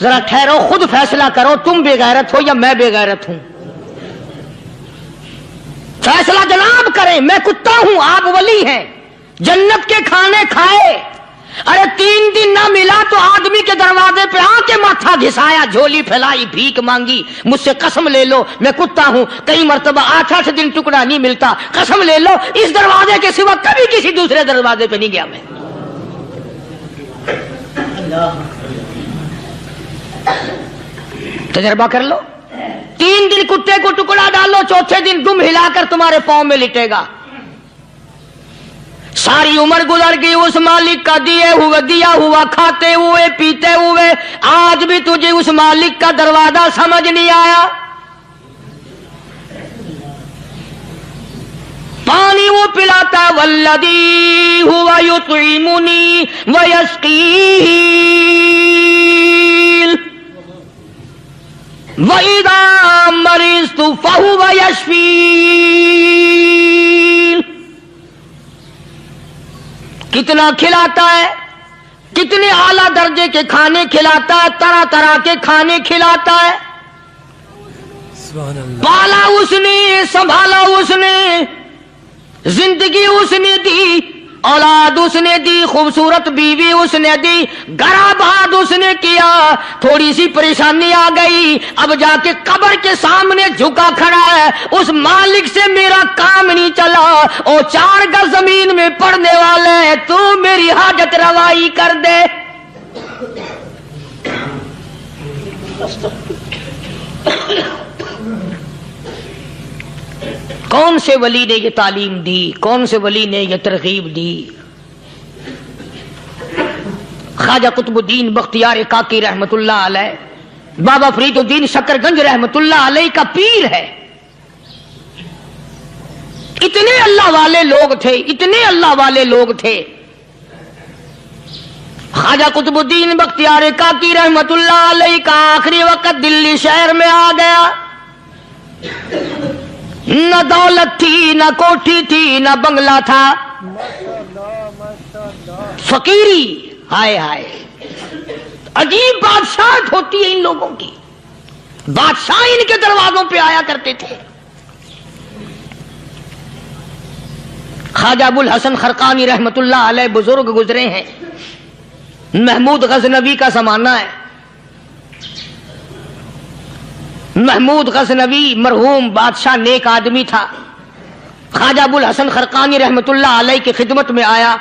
ذرا ٹھہرو، خود فیصلہ کرو، تم بے غیرت ہو یا میں بے غیرت ہوں؟ فیصلہ جناب کریں، میں کتا ہوں، آپ ولی ہیں، جنت کے کھانے کھائے، ارے 3 دن نہ ملا تو آدمی کے دروازے پہ آ کے ماتھا گھسایا، جھولی پھیلائی، بھیک مانگی، مجھ سے قسم لے لو میں کتا ہوں، کئی مرتبہ 8 دن ٹکڑا نہیں ملتا، قسم لے لو اس دروازے کے سوا کبھی کسی دوسرے دروازے پہ نہیں گیا میں۔ تجربہ کر لو، 3 دن کتے کو ٹکڑا ڈالو، چوتھے دن دم ہلا کر تمہارے پاؤں میں لٹے گا۔ ساری عمر گزر گئی اس مالک کا دیا ہوا کھاتے ہوئے پیتے ہوئے، آج بھی تجھے اس مالک کا دروازہ سمجھ نہیں آیا۔ پانی وہ پلاتا والذی ہوا یطعمنی ویسقین وَإِذَا مَرِضْتُ فَهُوَ يَشْفِينِ۔ کتنا کھلاتا ہے، کتنے اعلیٰ درجے کے کھانے کھلاتا ہے، طرح طرح کے کھانے کھلاتا ہے، پالا اس نے، سنبھالا اس نے، زندگی اس نے دی، اولاد اس نے دی، خوبصورت بیوی اس نے دی، گھر آباد اس نے کیا، تھوڑی سی پریشانی آ گئی، اب جا کے قبر کے سامنے جھکا کھڑا ہے، اس مالک سے میرا کام نہیں چلا، او 4 گز زمین میں پڑنے والے، تو میری حاجت روائی کر دے۔ کون سے ولی نے یہ تعلیم دی، کون سے ولی نے یہ ترغیب دی؟ خواجہ قطب الدین بختیار کاکی رحمت اللہ علیہ، بابا فرید الدین شکر گنج رحمت اللہ علیہ کا پیر ہے۔ اتنے اللہ والے لوگ تھے، اتنے اللہ والے لوگ تھے۔ خواجہ قطب الدین بختیار کاکی رحمت اللہ علیہ کا آخری وقت دلی شہر میں آ گیا، نہ دولت تھی، نہ کوٹھی تھی، نہ بنگلہ تھا، فقیری، ہائے ہائے، عجیب بادشاہت ہوتی ہے ان لوگوں کی، بادشاہ ان کے دروازوں پہ آیا کرتے تھے۔ خواجہ ابو الحسن خرقانی رحمت اللہ علیہ بزرگ گزرے ہیں، محمود غزنوی کا زمانہ ہے۔ محمود غزنوی مرحوم بادشاہ نیک آدمی تھا، خواجہ ابو الحسن خرقانی رحمت اللہ علیہ کی خدمت میں آیا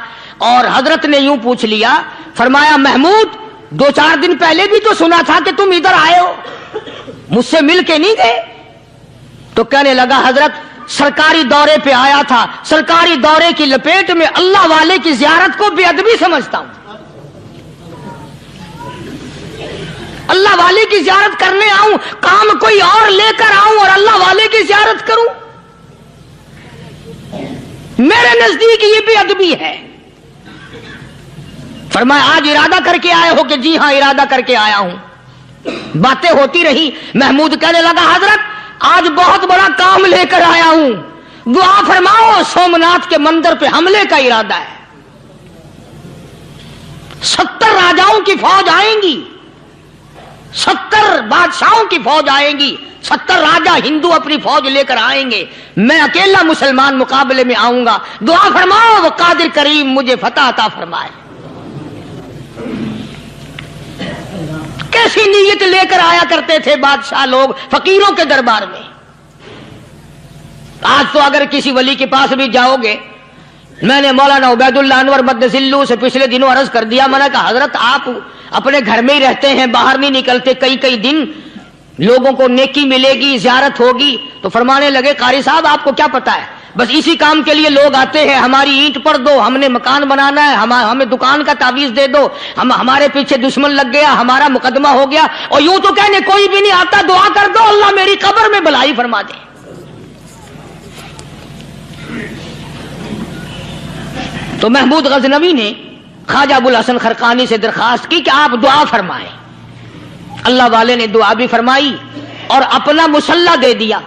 اور حضرت نے یوں پوچھ لیا، فرمایا محمود 2-4 دن پہلے بھی تو سنا تھا کہ تم ادھر آئے ہو، مجھ سے مل کے نہیں گئے؟ تو کہنے لگا حضرت سرکاری دورے پہ آیا تھا، سرکاری دورے کی لپیٹ میں اللہ والے کی زیارت کو بے ادبی سمجھتا ہوں، اللہ والے کی زیارت کرنے آؤں، کام کوئی اور لے کر آؤں اور اللہ والے کی زیارت کروں؟ میرے نزدیک یہ بے ادبی ہے۔ فرمایا آج ارادہ کر کے آئے ہو؟ کہ جی ہاں ارادہ کر کے آیا ہوں۔ باتیں ہوتی رہی، محمود کہنے لگا حضرت آج بہت بڑا کام لے کر آیا ہوں، دعا فرماؤ، سومناتھ کے مندر پہ حملے کا ارادہ ہے، 70 راجاؤں کی فوج آئیں گی، 70 بادشاہوں کی فوج آئیں گی، 70 راجا ہندو اپنی فوج لے کر آئیں گے، میں اکیلا مسلمان مقابلے میں آؤں گا، دعا فرماؤ وہ قادر کریم مجھے فتح عطا فرمائے۔ کیسی نیت لے کر آیا کرتے تھے بادشاہ لوگ فقیروں کے دربار میں۔ آج تو اگر کسی ولی کے پاس بھی جاؤ گے، میں نے مولانا عبید اللہ انور مدثلو سے پچھلے دنوں عرض کر دیا، میں نے کہا حضرت آپ اپنے گھر میں ہی رہتے ہیں، باہر نہیں نکلتے، کئی دن لوگوں کو نیکی ملے گی، زیارت ہوگی، تو فرمانے لگے قاری صاحب آپ کو کیا پتا ہے، بس اسی کام کے لیے لوگ آتے ہیں، ہماری اینٹ پڑ دو، ہم نے مکان بنانا ہے، ہمیں دکان کا تعویذ دے دو، ہمارے پیچھے دشمن لگ گیا، ہمارا مقدمہ ہو گیا، اور یوں تو کہنے کوئی بھی نہیں آتا، دعا کر دو اللہ میری قبر میں بھلائی فرما دے۔ تو محمود غزنوی نے خواجہ ابو الحسن خرقانی سے درخواست کی کہ آپ دعا فرمائیں۔ اللہ والے نے دعا بھی فرمائی اور اپنا مسلح دے دیا۔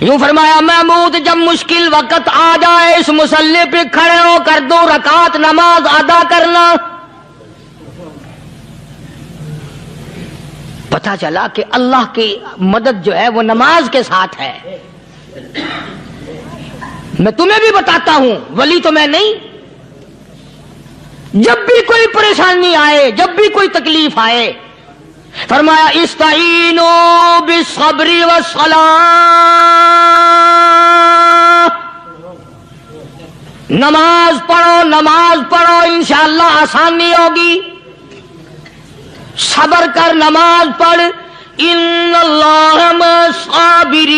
یوں فرمایا محمود جب مشکل وقت آ جائے اس مسلح پہ کھڑے ہو کر 2 رکعت نماز ادا کرنا، پتہ چلا کہ اللہ کی مدد جو ہے وہ نماز کے ساتھ ہے. میں تمہیں بھی بتاتا ہوں، ولی تو میں نہیں. جب بھی کوئی پریشانی آئے، جب بھی کوئی تکلیف آئے، فرمایا استعینوا بالصبر والصلاۃ، نماز پڑھو انشاءاللہ آسانی ہوگی. صبر کر، نماز پڑھ. ان اللہ مع الصابرین،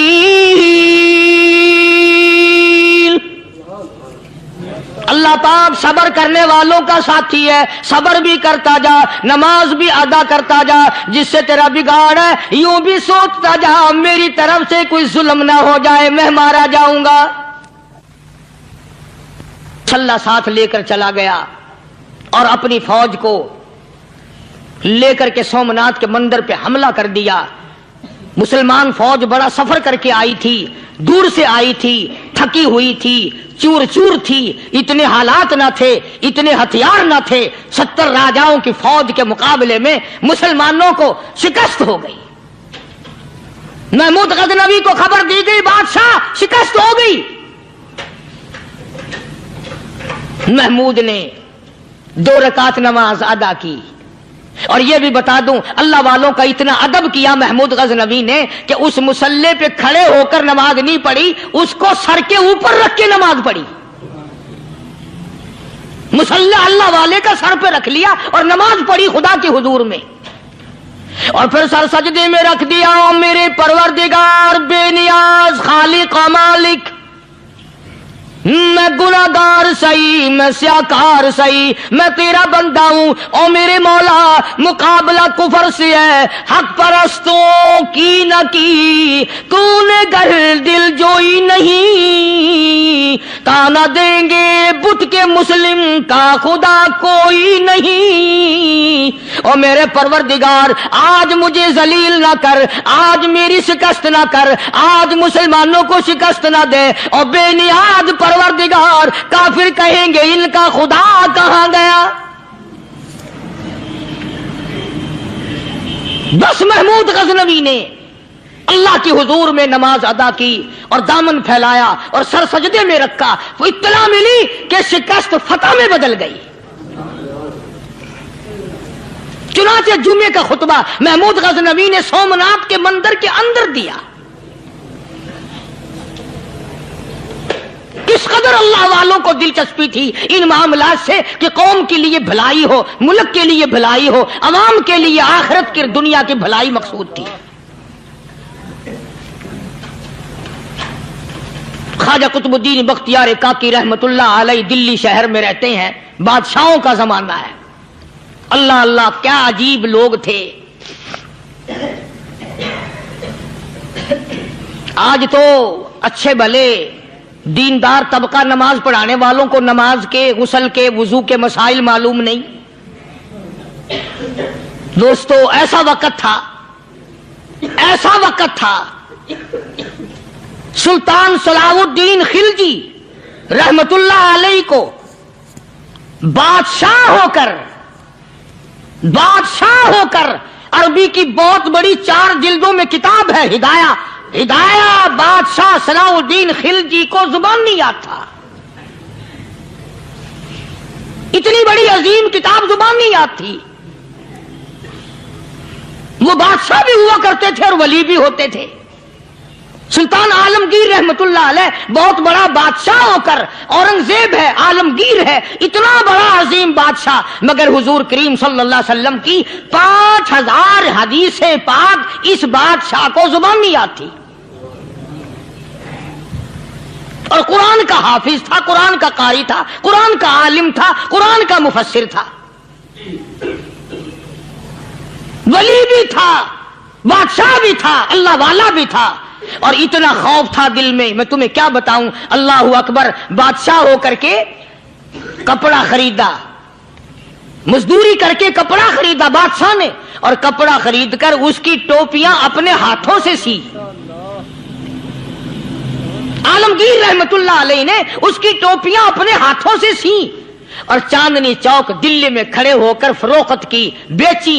اللہ پاک صبر کرنے والوں کا ساتھی ہے. صبر بھی کرتا جا، نماز بھی ادا کرتا جا. جس سے تیرا بگاڑ ہے یوں بھی سوچتا جا میری طرف سے کوئی ظلم نہ ہو جائے، میں مارا جاؤں گا. چھلا ساتھ لے کر چلا گیا اور اپنی فوج کو لے کر کے سومناتھ کے مندر پہ حملہ کر دیا. مسلمان فوج بڑا سفر کر کے آئی تھی، دور سے آئی تھی، تھکی ہوئی تھی، چور چور تھی. اتنے حالات نہ تھے، اتنے ہتھیار نہ تھے. 70 راجاؤں کی فوج کے مقابلے میں مسلمانوں کو شکست ہو گئی. محمود غزنوی کو خبر دی گئی بادشاہ شکست ہو گئی. محمود نے 2 رکعت نماز ادا کی. اور یہ بھی بتا دوں اللہ والوں کا اتنا ادب کیا محمود غزنوی نے کہ اس مصلے پہ کھڑے ہو کر نماز نہیں پڑھی، اس کو سر کے اوپر رکھ کے نماز پڑھی. مصلی اللہ والے کا سر پہ رکھ لیا اور نماز پڑھی خدا کے حضور میں. اور پھر سر سجدے میں رکھ دیا. میرے پروردگار بے نیاز خالق و مالک، میں گناہگار سہی، میں سیاکار سہی، میں تیرا بندہ ہوں. او میرے مولا مقابلہ کفر سے ہے، حق پرستوں کی نہ کی کون گر دل جوئی نہیں. تانا دیں گے بت کے مسلم کا خدا کوئی نہیں. او میرے پروردگار آج مجھے ذلیل نہ کر، آج میری شکست نہ کر، آج مسلمانوں کو شکست نہ دے. اور بے نیاز پروردگار کافر کہیں گے ان کا خدا کہاں گیا. بس محمود غزنوی نے اللہ کے حضور میں نماز ادا کی اور دامن پھیلایا اور سر سجدے میں رکھا. وہ اطلاع ملی کہ شکست فتح میں بدل گئی. چنانچہ جمعے کا خطبہ محمود غزنوی نے سومناتھ کے مندر کے اندر دیا. اس قدر اللہ والوں کو دلچسپی تھی ان معاملات سے کہ قوم کے لیے بھلائی ہو، ملک کے لیے بھلائی ہو، عوام کے لیے آخرت کی دنیا کی بھلائی مقصود تھی. خواجہ قطب الدین بختیار کاکی رحمت اللہ علیہ دلی شہر میں رہتے ہیں. بادشاہوں کا زمانہ ہے. اللہ اللہ کیا عجیب لوگ تھے. آج تو اچھے بھلے دیندار طبقہ نماز پڑھانے والوں کو نماز کے، غسل کے، وضو کے مسائل معلوم نہیں. دوستو ایسا وقت تھا سلطان صلاح الدین خلجی رحمت اللہ علیہ کو بادشاہ ہو کر عربی کی بہت بڑی 4 جلدوں میں کتاب ہے ہدایہ. بادشاہ صلاح الدین خلجی کو زبان نہیں آتا. اتنی بڑی عظیم کتاب زبان نہیں آتی. وہ بادشاہ بھی ہوا کرتے تھے اور ولی بھی ہوتے تھے. سلطان عالمگیر رحمت اللہ علیہ بہت بڑا بادشاہ ہو کر، اورنگزیب ہے، عالمگیر ہے، اتنا بڑا عظیم بادشاہ، مگر حضور کریم صلی اللہ علیہ وسلم کی 5000 حدیث پاک اس بادشاہ کو زبان نہیں آتی. اور قرآن کا حافظ تھا، قرآن کا قاری تھا، قرآن کا عالم تھا، قرآن کا مفسر تھا، ولی بھی تھا، بادشاہ بھی تھا، اللہ والا بھی تھا. اور اتنا خوف تھا دل میں، میں تمہیں کیا بتاؤں. اللہ اکبر. بادشاہ ہو کر کے کپڑا خریدا، مزدوری کر کے کپڑا خریدا بادشاہ نے، اور کپڑا خرید کر اس کی ٹوپیاں اپنے ہاتھوں سے سی. عالمگیر رحمت اللہ علیہ نے اس کی ٹوپیاں اپنے ہاتھوں سے سی اور چاندنی چوک دلی میں کھڑے ہو کر فروخت کی، بیچی.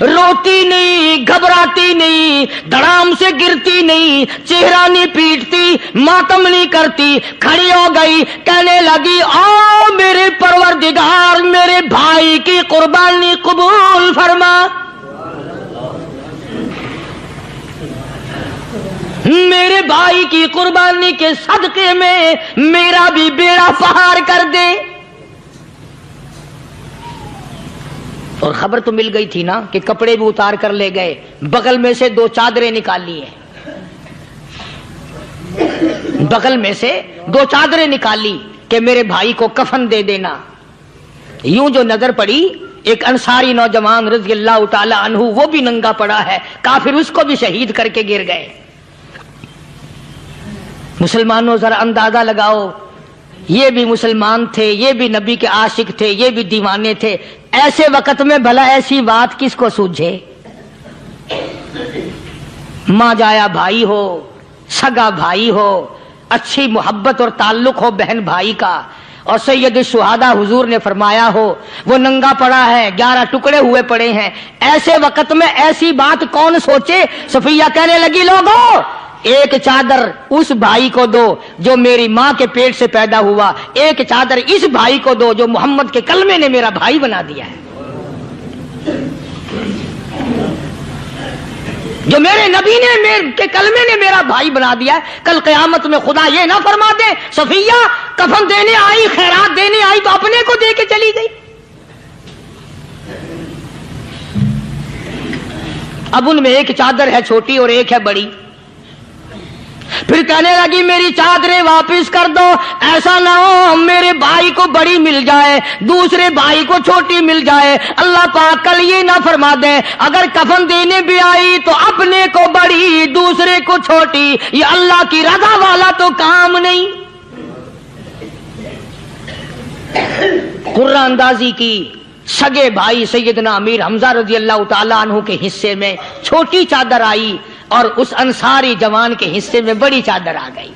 روتی نہیں، گھبراتی نہیں، دھڑام سے گرتی نہیں، چہرہ نہیں پیٹتی، ماتم نہیں کرتی، کھڑی ہو گئی، کہنے لگی آؤ میرے پروردگار، میرے بھائی کی قربانی قبول فرما، میرے بھائی کی قربانی کے صدقے میں میرا بھی بیڑا پہاڑ کر دے۔ اور خبر تو مل گئی تھی نا کہ کپڑے بھی اتار کر لے گئے، بغل میں سے 2 چادریں نکال لی ہیں، بغل میں سے 2 چادریں نکالی کہ میرے بھائی کو کفن دے دینا۔ یوں جو نظر پڑی، ایک انصاری نوجوان رضی اللہ تعالی عنہ وہ بھی ننگا پڑا ہے، کافر اس کو بھی شہید کر کے گر گئے۔ مسلمانوں ذرا اندازہ لگاؤ، یہ بھی مسلمان تھے، یہ بھی نبی کے عاشق تھے، یہ بھی دیوانے تھے، ایسے وقت میں بھلا ایسی بات کس کو سوجھے؟ ماں جایا بھائی ہو، سگا بھائی ہو، اچھی محبت اور تعلق ہو بہن بھائی کا، اور سید الشہداء حضور نے فرمایا ہو وہ ننگا پڑا ہے، 11 ٹکڑے ہوئے پڑے ہیں، ایسے وقت میں ایسی بات کون سوچے؟ صفیہ کہنے لگی لوگوں ایک چادر اس بھائی کو دو جو میری ماں کے پیٹ سے پیدا ہوا، ایک چادر اس بھائی کو دو جو محمد کے کلمے نے میرا بھائی بنا دیا ہے، جو میرے نبی نے میرے کے کلمے نے میرا بھائی بنا دیا ہے۔ کل قیامت میں خدا یہ نہ فرما دے صفیہ کفن دینے آئی، خیرات دینے آئی تو اپنے کو دے کے چلی گئی۔ اب ان میں ایک چادر ہے چھوٹی اور ایک ہے بڑی، پھر کہنے لگی میری چادریں واپس کر دو، ایسا نہ ہو میرے بھائی کو بڑی مل جائے، دوسرے بھائی کو چھوٹی مل جائے، اللہ پاک کل یہ نہ فرما دے اگر کفن دینے بھی آئی تو اپنے کو بڑی دوسرے کو چھوٹی، یہ اللہ کی رضا والا تو کام نہیں۔ قرہ اندازی کی، سگے بھائی سیدنا امیر حمزہ رضی اللہ تعالی عنہ کے حصے میں چھوٹی چادر آئی اور اس انصاری جوان کے حصے میں بڑی چادر آ گئی۔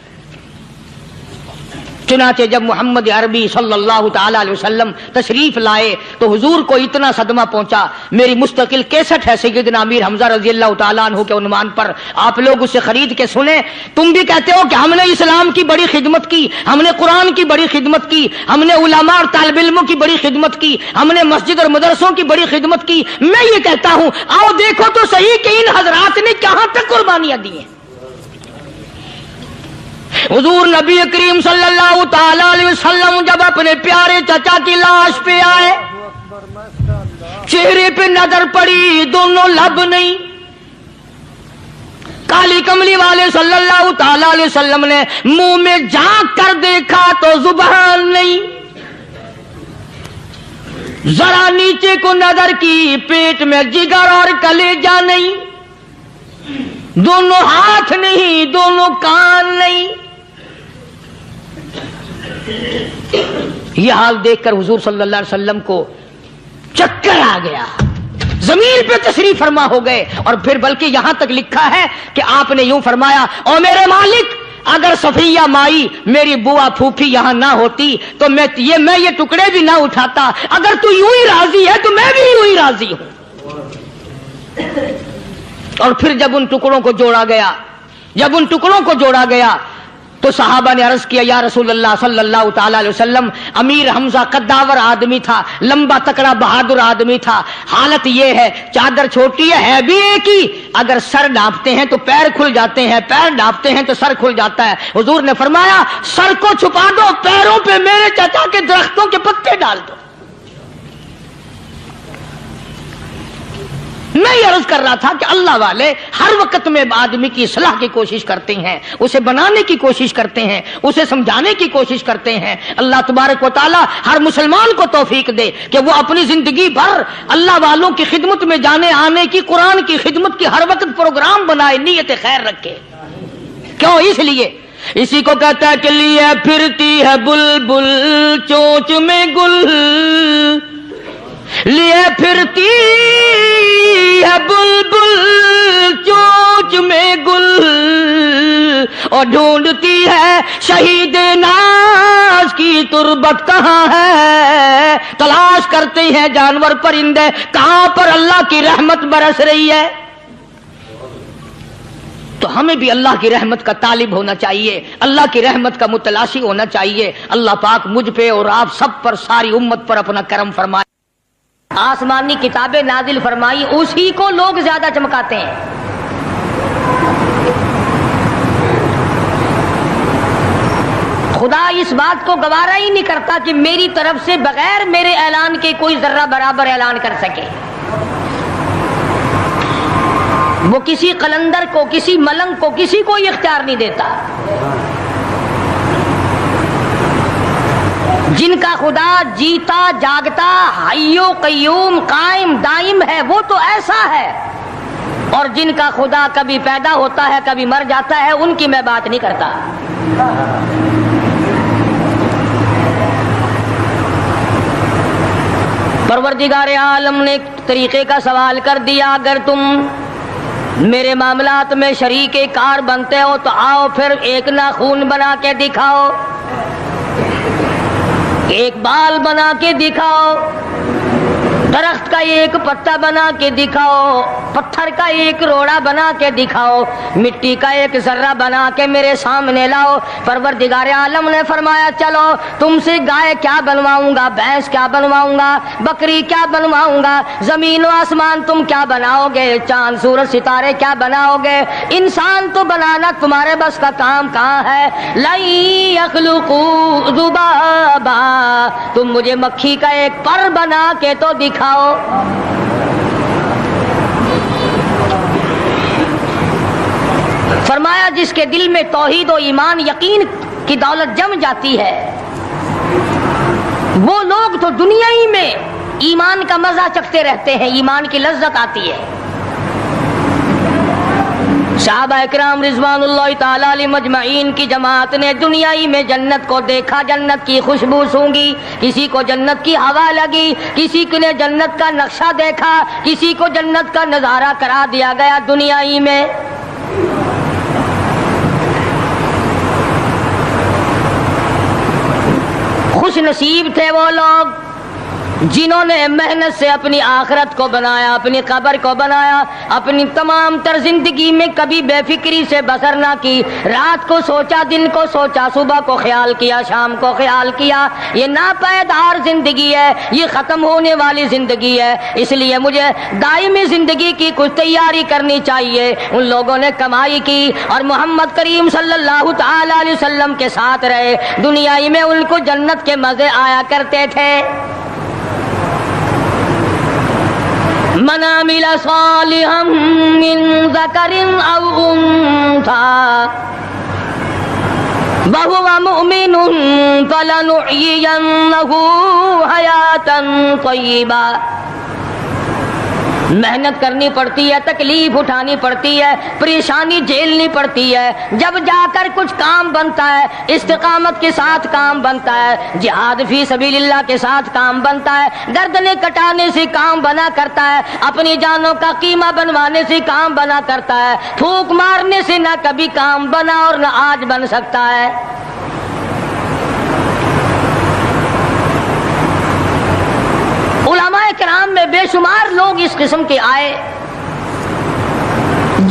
چنانچہ جب محمد عربی صلی اللہ تعالی علیہ وسلم تشریف لائے تو حضور کو اتنا صدمہ پہنچا، میری مستقل کیسٹ ہے سیدنا امیر حمزہ رضی اللہ تعالیٰ عنہ کے عنوان پر، آپ لوگ اسے خرید کے سنیں۔ تم بھی کہتے ہو کہ ہم نے اسلام کی بڑی خدمت کی، ہم نے قرآن کی بڑی خدمت کی، ہم نے علماء اور طالب علموں کی بڑی خدمت کی، ہم نے مسجد اور مدرسوں کی بڑی خدمت کی۔ میں یہ کہتا ہوں آؤ دیکھو تو صحیح کہ ان حضرات نے کہاں تک قربانیاں دی ہیں۔ حضور نبی کریم صلی اللہ تعالی علیہ وسلم جب اپنے پیارے چچا کی لاش پہ آئے، چہرے پہ نظر پڑی دونوں لب نہیں، کالی کملی والے صلی اللہ تعالی علیہ وسلم نے منہ میں جھانک کر دیکھا تو زبان نہیں، ذرا نیچے کو نظر کی پیٹ میں جگر اور کلیجہ نہیں، دونوں ہاتھ نہیں، دونوں کان نہیں۔ یہ حال دیکھ کر حضور صلی اللہ علیہ وسلم کو چکر آ گیا، زمین پہ تشریف فرما ہو گئے، اور پھر بلکہ یہاں تک لکھا ہے کہ آپ نے یوں فرمایا او میرے مالک اگر صفیہ مائی میری بوا پھوپھی یہاں نہ ہوتی تو میں یہ ٹکڑے بھی نہ اٹھاتا، اگر تو یوں ہی راضی ہے تو میں بھی یوں ہی راضی ہوں۔ اور پھر جب ان ٹکڑوں کو جوڑا گیا تو صحابہ نے عرض کیا یا رسول اللہ صلی اللہ تعالی علیہ وسلم امیر حمزہ قداور آدمی تھا، لمبا تکڑا بہادر آدمی تھا، حالت یہ ہے چادر چھوٹی ہے بھی ایک ہی، اگر سر ڈھانپتے ہیں تو پیر کھل جاتے ہیں، پیر ڈھانپتے ہیں تو سر کھل جاتا ہے۔ حضور نے فرمایا سر کو چھپا دو، پیروں پہ میرے چچا کے درختوں کے پتے ڈال دو۔ میں یہ عرض کر رہا تھا کہ اللہ والے ہر وقت میں آدمی کی اصلاح کی کوشش کرتے ہیں، اسے بنانے کی کوشش کرتے ہیں، اسے سمجھانے کی کوشش کرتے ہیں۔ اللہ تبارک و تعالی ہر مسلمان کو توفیق دے کہ وہ اپنی زندگی بھر اللہ والوں کی خدمت میں جانے آنے کی، قرآن کی خدمت کی ہر وقت پروگرام بنائے، نیت خیر رکھے۔ کیوں؟ اس لیے اسی کو کہتا ہے کہ لیے پھرتی ہے بلبل چونچ میں گل، لیے پھرتی ہے بلبل چونچ میں گل، اور ڈھونڈتی ہے شہید ناز کی تربت کہاں ہے، تلاش کر کرتے ہیں جانور پرندے، کہاں پر اللہ کی رحمت برس رہی ہے؟ تو ہمیں بھی اللہ کی رحمت کا طالب ہونا چاہیے، اللہ کی رحمت کا متلاشی ہونا چاہیے۔ اللہ پاک مجھ پہ اور آپ سب پر، ساری امت پر اپنا کرم فرمائے۔ آسمانی کتابیں نازل فرمائی، اسی کو لوگ زیادہ چمکاتے ہیں۔ خدا اس بات کو گوارا ہی نہیں کرتا کہ میری طرف سے بغیر میرے اعلان کے کوئی ذرہ برابر اعلان کر سکے۔ وہ کسی قلندر کو، کسی ملنگ کو، کسی کو اختیار نہیں دیتا۔ جن کا خدا جیتا جاگتا، حی و قیوم، قائم دائم ہے، وہ تو ایسا ہے، اور جن کا خدا کبھی پیدا ہوتا ہے کبھی مر جاتا ہے، ان کی میں بات نہیں کرتا۔ پروردگار عالم نے ایک طریقے کا سوال کر دیا، اگر تم میرے معاملات میں شریک کار بنتے ہو تو آؤ پھر ایک ناخون بنا کے دکھاؤ، ایک بال بنا کے دکھاؤ، درخت کا ایک پتا بنا کے دکھاؤ، پتھر کا ایک روڑا بنا کے دکھاؤ، مٹی کا ایک ذرہ بنا کے میرے سامنے لاؤ۔ پروردگار عالم نے فرمایا چلو تم سے گائے کیا بنواؤں گا، بھینس کیا بنواؤں گا، بکری کیا بنواؤں گا، زمین و آسمان تم کیا بناؤ گے، چاند سورج ستارے کیا بناؤ گے، انسان تو بنانا تمہارے بس کا کام کہاں ہے۔ لَن يَخْلُقُوا ذُبَابًا، تم مجھے مکھی کا ایک پر بنا کے تو دکھاؤ۔ فرمایا جس کے دل میں توحید و ایمان یقین کی دولت جم جاتی ہے، وہ لوگ تو دنیا ہی میں ایمان کا مزہ چکھتے رہتے ہیں، ایمان کی لذت آتی ہے۔ صحابہ اکرام رضوان اللہ تعالی علیہ مجمعین کی جماعت نے دنیا ہی میں جنت کو دیکھا، جنت کی خوشبو سونگھی، کسی کو جنت کی ہوا لگی، کسی نے جنت کا نقشہ دیکھا، کسی کو جنت کا نظارہ کرا دیا گیا دنیا ہی میں۔ خوش نصیب تھے وہ لوگ جنہوں نے محنت سے اپنی آخرت کو بنایا، اپنی قبر کو بنایا، اپنی تمام تر زندگی میں کبھی بے فکری سے بسر نہ کی، رات کو سوچا، دن کو سوچا، صبح کو خیال کیا، شام کو خیال کیا۔ یہ ناپائیدار زندگی ہے، یہ ختم ہونے والی زندگی ہے، اس لیے مجھے دائمی زندگی کی کچھ تیاری کرنی چاہیے۔ ان لوگوں نے کمائی کی اور محمد کریم صلی اللہ تعالی علیہ وسلم کے ساتھ رہے، دنیا ہی میں ان کو جنت کے مزے آیا کرتے تھے۔ من عمل صالحا من ذکر او انثى وهو مؤمن فلنحيينه حياة طیبہ۔ محنت کرنی پڑتی ہے، تکلیف اٹھانی پڑتی ہے، پریشانی جھیلنی پڑتی ہے، جب جا کر کچھ کام بنتا ہے، استقامت کے ساتھ کام بنتا ہے، جہاد فی سبیل اللہ کے ساتھ کام بنتا ہے، گردنیں کٹانے سے کام بنا کرتا ہے، اپنی جانوں کا قیمہ بنوانے سے کام بنا کرتا ہے، پھونک مارنے سے نہ کبھی کام بنا اور نہ آج بن سکتا ہے۔ علماء کرام میں بے شمار لوگ اس قسم کے آئے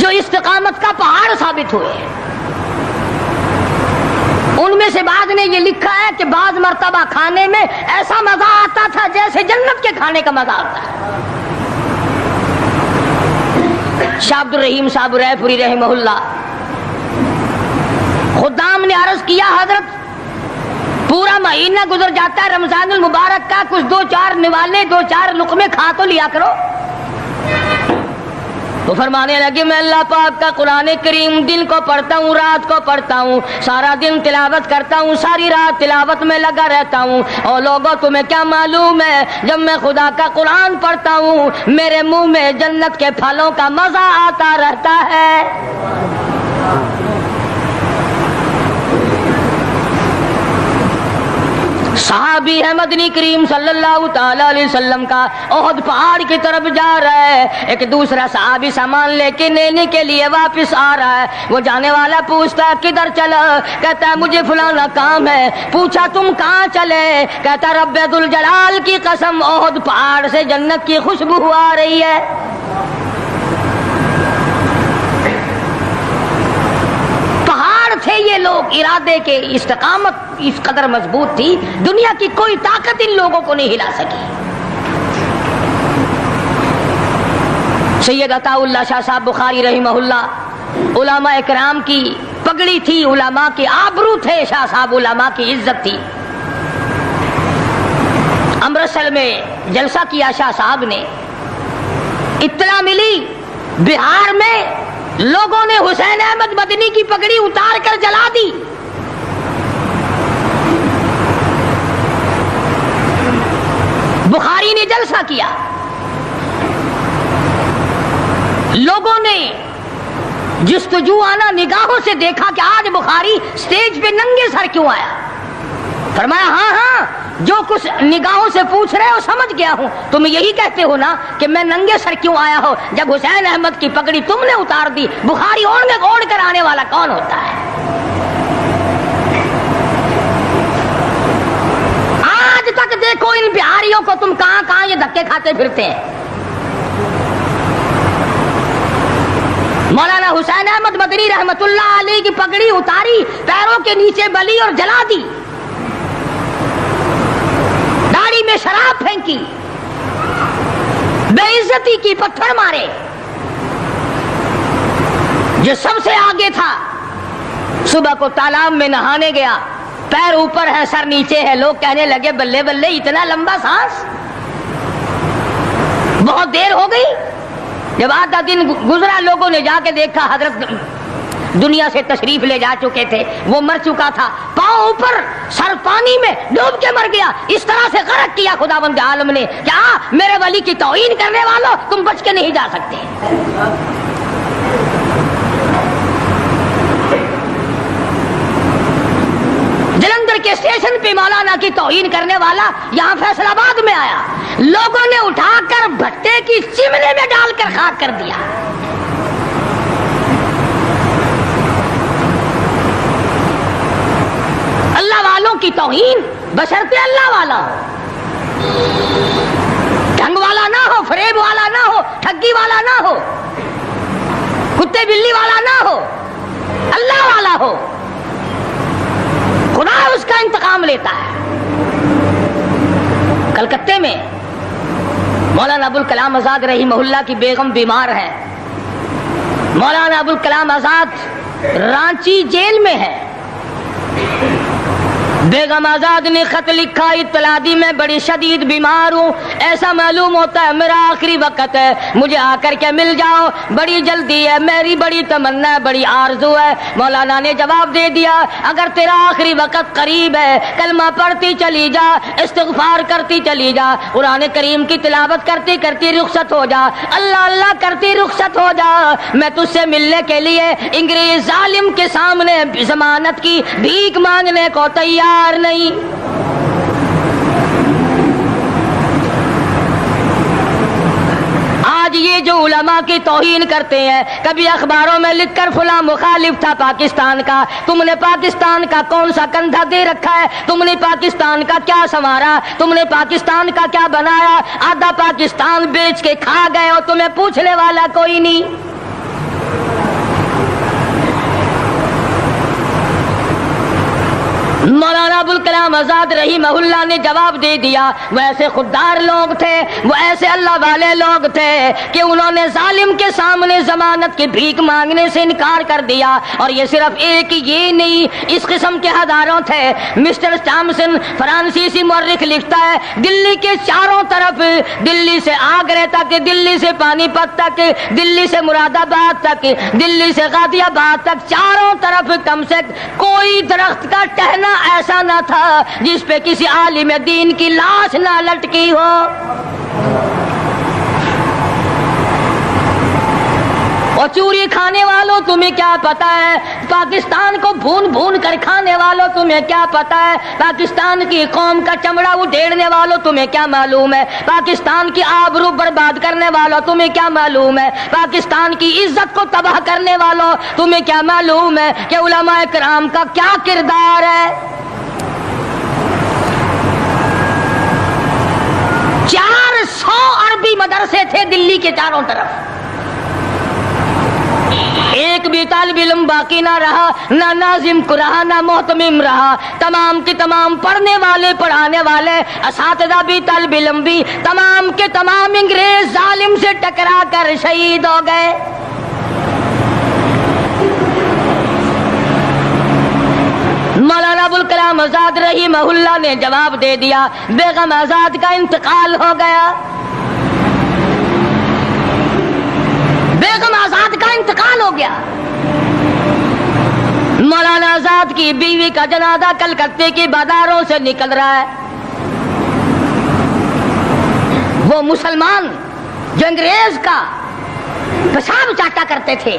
جو استقامت کا پہاڑ ثابت ہوئے۔ ان میں سے بعض نے یہ لکھا ہے کہ بعض مرتبہ کھانے میں ایسا مزہ آتا تھا جیسے جنت کے کھانے کا مزہ آتا ہے۔ شاہ عبد الرحیم صاحب رائے پوری رحمہ اللہ، خدام نے عرض کیا حضرت پورا مہینہ گزر جاتا ہے رمضان المبارک کا، کچھ دو چار نوالے، دو چار لقمے کھا تو لیا کرو۔ تو فرمانے لگے میں اللہ پاک کا قرآن کریم دن کو پڑھتا ہوں، رات کو پڑھتا ہوں، سارا دن تلاوت کرتا ہوں، ساری رات تلاوت میں لگا رہتا ہوں، اور لوگوں تمہیں کیا معلوم ہے جب میں خدا کا قرآن پڑھتا ہوں میرے منہ میں جنت کے پھلوں کا مزہ آتا رہتا ہے۔ صحابی ہے مدنی کریم صلی اللہ تعالی علیہ وسلم کا، احد پہاڑ کی طرف جا رہا ہے، ایک دوسرا صحابی سامان لے کے لینے کے لیے واپس آ رہا ہے، وہ جانے والا پوچھتا ہے کدھر چلا؟ کہتا ہے مجھے فلانا کام ہے۔ پوچھا تم کہاں چلے؟ کہتا رب ذوالجلال کی قسم احد پہاڑ سے جنت کی خوشبو آ رہی ہے۔ تھے یہ لوگ، ارادے کے استقامت اس قدر مضبوط تھی، دنیا کی کوئی طاقت ان لوگوں کو نہیں ہلا سکی۔ سید عطا اللہ شاہ صاحب بخاری رحمہ اللہ، علماء اکرام کی پگڑی تھی، علماء کے آبرو تھے شاہ صاحب، علماء کی عزت تھی۔ امرتسر میں جلسہ کیا شاہ صاحب نے، اطلاع ملی بہار میں لوگوں نے حسین احمد مدنی کی پگڑی اتار کر جلا دی۔ بخاری نے جلسہ کیا، لوگوں نے جستجو آنا نگاہوں سے دیکھا کہ آج بخاری سٹیج پہ ننگے سر کیوں آیا؟ فرمایا ہاں ہاں جو کچھ نگاہوں سے پوچھ رہے ہو سمجھ گیا ہوں، تم یہی کہتے ہو نا کہ میں ننگے سر کیوں آیا ہو؟ جب حسین احمد کی پگڑی تم نے اتار دی، بخاری اوڑھ کر آنے والا کون ہوتا ہے؟ آج تک دیکھو ان بہاریوں کو، تم کہاں کہاں یہ دھکے کھاتے پھرتے ہیں۔ مولانا حسین احمد مدنی رحمت اللہ علیہ کی پگڑی اتاری، پیروں کے نیچے بلی اور جلا دی، داڑھی میں شراب پھینکی، بے عزتی کی، پتھر مارے۔ جو سب سے آگے تھا صبح کو تالاب میں نہانے گیا، پیر اوپر ہے سر نیچے ہے، لوگ کہنے لگے بلے بلے اتنا لمبا سانس، بہت دیر ہو گئی۔ جب آدھا دن گزرا، لوگوں نے جا کے دیکھا حضرت دنیا سے تشریف لے جا چکے تھے، وہ مر چکا تھا، پاؤں اوپر سر پانی میں ڈوب کے مر گیا۔ اس طرح سے غرق کیا خداوند عالم نے، کیا میرے ولی کی توہین کرنے والوں تم بچ کے نہیں جا سکتے۔ جلندھر کے اسٹیشن پہ مولانا کی توہین کرنے والا یہاں فیصل آباد میں آیا، لوگوں نے اٹھا کر بھٹے کی چمنے میں ڈال کر خاک کر دیا۔ اللہ والوں کی توہین، بشرطے اللہ والا ہو، ڈھنگ والا نہ ہو، فریب والا نہ ہو، ٹھگی والا نہ ہو، کتے بلی والا نہ ہو، اللہ والا ہو، خدا اس کا انتقام لیتا ہے۔ کلکتے میں مولانا ابوالکلام آزاد رحمہ اللہ کی بیگم بیمار ہے، مولانا ابوالکلام آزاد رانچی جیل میں ہے۔ بیگم آزاد نے خط لکھا، اطلاع دی میں بڑی شدید بیمار ہوں، ایسا معلوم ہوتا ہے میرا آخری وقت ہے، مجھے آ کر کے مل جاؤ، بڑی جلدی ہے، میری بڑی تمنا ہے، بڑی آرزو ہے۔ مولانا نے جواب دے دیا اگر تیرا آخری وقت قریب ہے، کلمہ پڑھتی چلی جا، استغفار کرتی چلی جا، قرآن کریم کی تلاوت کرتی کرتی رخصت ہو جا، اللہ اللہ کرتی رخصت ہو جا، میں تجھ سے ملنے کے لیے انگریز ظالم کے سامنے ضمانت کی بھیک مانگنے کو تیار نہیں۔ آج یہ جو علماء کی توہین کرتے ہیں، کبھی اخباروں میں لکھ کر فلاں مخالف تھا پاکستان کا، تم نے پاکستان کا کون سا کندھا دے رکھا ہے، تم نے پاکستان کا کیا سنوارا، تم نے پاکستان کا کیا بنایا، آدھا پاکستان بیچ کے کھا گئے اور تمہیں پوچھنے والا کوئی نہیں۔ مولانا ابوالکلام آزاد رحمہ اللہ نے جواب دے دیا، وہ ایسے خوددار لوگ تھے، وہ ایسے اللہ والے لوگ تھے کہ انہوں نے ظالم کے سامنے ضمانت کی بھیک مانگنے سے انکار کر دیا۔ اور یہ صرف ایک یہ نہیں، اس قسم کے ہزاروں تھے۔ مسٹر ٹامسن فرانسیسی مورخ لکھتا ہے دلی کے چاروں طرف، دلی سے آگرہ تک، دلی سے پانی پت تک، دلی سے مراد آباد تک، دلی سے غازی آباد تک، چاروں طرف کم سے کوئی درخت کا ٹہنا ایسا نہ تھا جس پہ کسی عالم دین کی لاش نہ لٹکی ہو۔ اور چوری کھانے والوں تمہیں کیا پتا ہے؟ پاکستان کو بھون بھون کر کھانے والوں تمہیں کیا پتا ہے؟ پاکستان کی قوم کا چمڑا اڈھیڑنے والوں تمہیں کیا معلوم ہے؟ پاکستان کی آبرو برباد کرنے والوں تمہیں کیا معلوم ہے؟ پاکستان کی عزت کو تباہ کرنے والوں تمہیں کیا معلوم ہے کہ علماء کرام کا کیا کردار ہے؟ 400 عربی مدرسے تھے دلی کے چاروں طرف، ایک بھی طالب علم باقی نہ رہا، نہ ناظم کو رہا، نہ محتمم رہا، تمام کے تمام پڑھنے والے پڑھانے والے اساتذہ بھی طالب علم بھی تمام کے تمام انگریز ظالم سے ٹکرا کر شہید ہو گئے۔ مولانا ابوالکلام آزاد رحمہ اللہ نے جواب دے دیا، بیگم آزاد کا انتقال ہو گیا، بیگم آزاد کا انتقال ہو گیا۔ مولانا آزاد کی بیوی کا جنازہ کلکتے کی بازاروں سے نکل رہا ہے۔ وہ مسلمان جو انگریز کا پیشاب چاٹا کرتے تھے،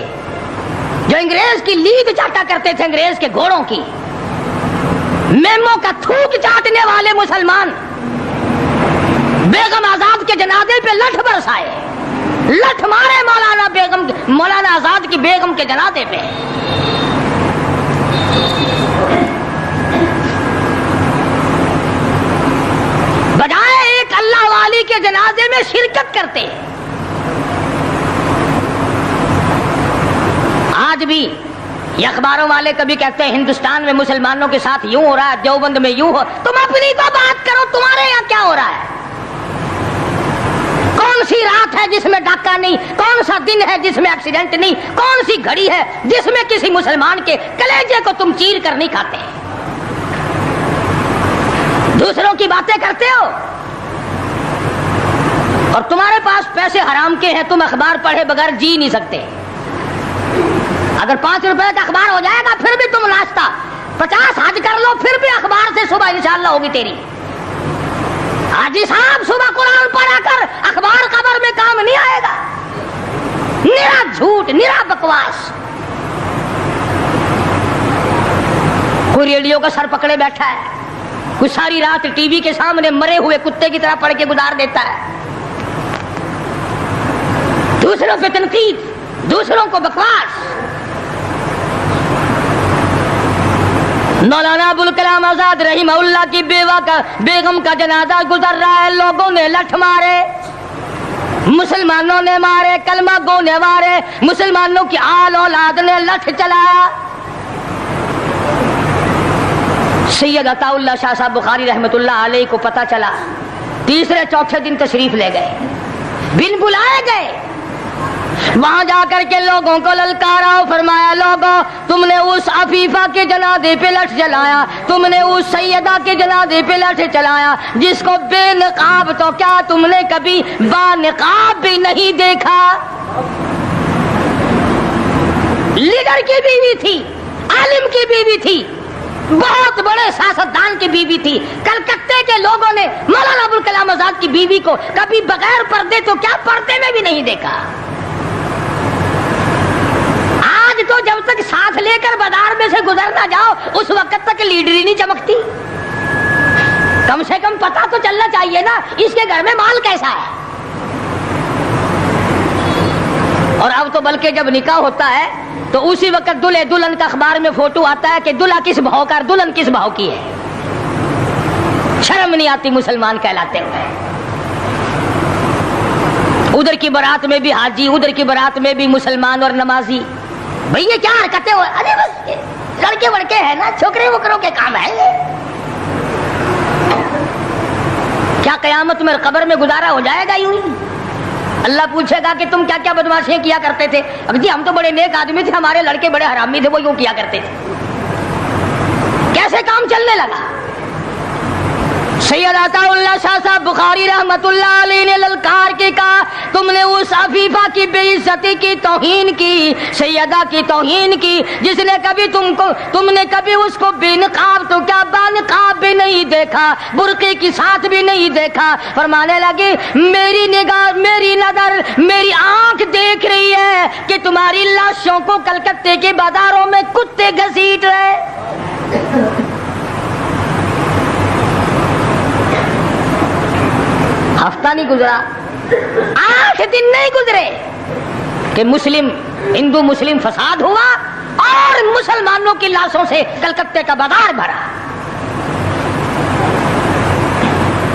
جو انگریز کی لید چاٹا کرتے تھے، انگریز کے گھوڑوں کی میموں کا تھوک چاٹنے والے مسلمان بیگم آزاد کے جنازے پہ لٹھ برسائے، لٹھ مارے مولانا آزاد کی بیگم کے جنازے پہ۔ بجائے ایک اللہ والی کے جنازے میں شرکت کرتے، آج بھی یہ اخباروں والے کبھی کہتے ہیں ہندوستان میں مسلمانوں کے ساتھ یوں ہو رہا ہے، دیوبند میں یوں ہو، تم اپنی تو بات کرو، تمہارے یہاں کیا ہو رہا ہے؟ کون سی رات ہے جس میں ڈاکہ نہیں؟ کون سا دن ہے جس میں ایکسیڈنٹ نہیں؟ کون سی گھڑی ہے جس میں کسی مسلمان کے کلیجے کو تم چیر کر نہیں کھاتے؟ دوسروں کی باتیں کرتے ہو اور تمہارے پاس پیسے حرام کے ہیں، تم اخبار پڑھے بغیر جی نہیں سکتے۔ اگر 5 روپے کا اخبار ہو جائے گا پھر بھی تم ناشتہ 50 حج کر لو، پھر بھی اخبار سے صبح انشاءاللہ ہوگی تیری۔ حاجی صاحب صبح قرآن پڑھا کر اخبار خبر میں کام نہیں آئے گا، نرا جھوٹ، نرا بکواس۔ کوئی ریڈیو کا سر پکڑے بیٹھا ہے، کوئی ساری رات ٹی وی کے سامنے مرے ہوئے کتے کی طرح پڑھ کے گزار دیتا ہے، دوسروں پہ تنقید، دوسروں کو بکواس۔ مولانا ابوالکلام آزاد رحمہ اللہ کی بیگم کا جنازہ گزر رہا ہے، لوگوں نے لٹھ مارے، مسلمانوں نے مارے، کلمہ گو نے مارے، مسلمانوں کی آل اولاد نے لٹھ چلایا۔ سید عطا اللہ شاہ صاحب بخاری رحمۃ اللہ علیہ کو پتہ چلا، تیسرے چوتھے دن تشریف لے گئے، بن بلائے گئے، وہاں جا کر کے لوگوں کو للکارا، فرمایا لوگوں تم نے اس عفیفہ کے جنازے پہ لٹھ جلایا، تم نے اس سیدہ کے جنازے پہ لٹھ چلایا جس کو بے نقاب تو کیا تم نے کبھی با نقاب بھی نہیں دیکھا۔ لیڈر کی بیوی تھی، عالم کی بیوی تھی، بہت بڑے سیاستدان کی بیوی تھی، کلکتے کے لوگوں نے مولانا ابوالکلام آزاد کی بیوی کو کبھی بغیر پردے تو کیا پردے میں بھی نہیں دیکھا۔ آج تو جب تک ساتھ لے کر بازار میں سے گزر نہ جاؤ اس وقت تک لیڈری نہیں چمکتی، کم سے کم پتہ تو چلنا چاہیے نا اس کے گھر میں مال کیسا ہے۔ اور اب تو بلکہ جب نکاح ہوتا ہے تو اسی وقت دلہے دلہن کا اخبار میں فوٹو آتا ہے کہ دلہا کس بھاؤ کا، دلہن کس بھاؤ کی ہے۔ شرم نہیں آتی مسلمان کہلاتے ہوئے۔ ادھر کی بارات میں بھی حاجی، ادھر کی بارات میں بھی مسلمان اور نمازی۔ بھئی یہ کیا حرکتیں ہو؟ ارے بس لڑکے وڑکے ہیں نا، چھوکرے وکروں کے کام ہے یہ۔ کیا قیامت میں قبر میں گزارا ہو جائے گا یوں ہی؟ اللہ پوچھے گا کہ تم کیا کیا بدماشیاں کیا کرتے تھے؟ اب جی ہم تو بڑے نیک آدمی تھے، ہمارے لڑکے بڑے حرامی تھے، وہ یوں کیا کرتے تھے۔ کیسے کام چلنے لگا؟ سید عطا اللہ شاہ صاحب بخاری رحمت اللہ علیہ نے للکار کے کہا تم نے اس عفیفہ کی بے عزتی کی، توہین کی، سیدہ کی توہین کی، جس نے کبھی تم نے کبھی اس کو بے نقاب تو کیا با نقاب بھی نہیں دیکھا، برقعے کے ساتھ بھی نہیں دیکھا۔ فرمانے لگے میری نگاہ، میری نظر، میری آنکھ دیکھ رہی ہے کہ تمہاری لاشوں کو کلکتے کے بازاروں میں کتے گھسیٹ رہے۔ ہفتہ نہیں گزرا، 8 دن نہیں گزرے کہ ہندو مسلم فساد ہوا اور مسلمانوں کی لاشوں سے کلکتے کا بازار بھرا۔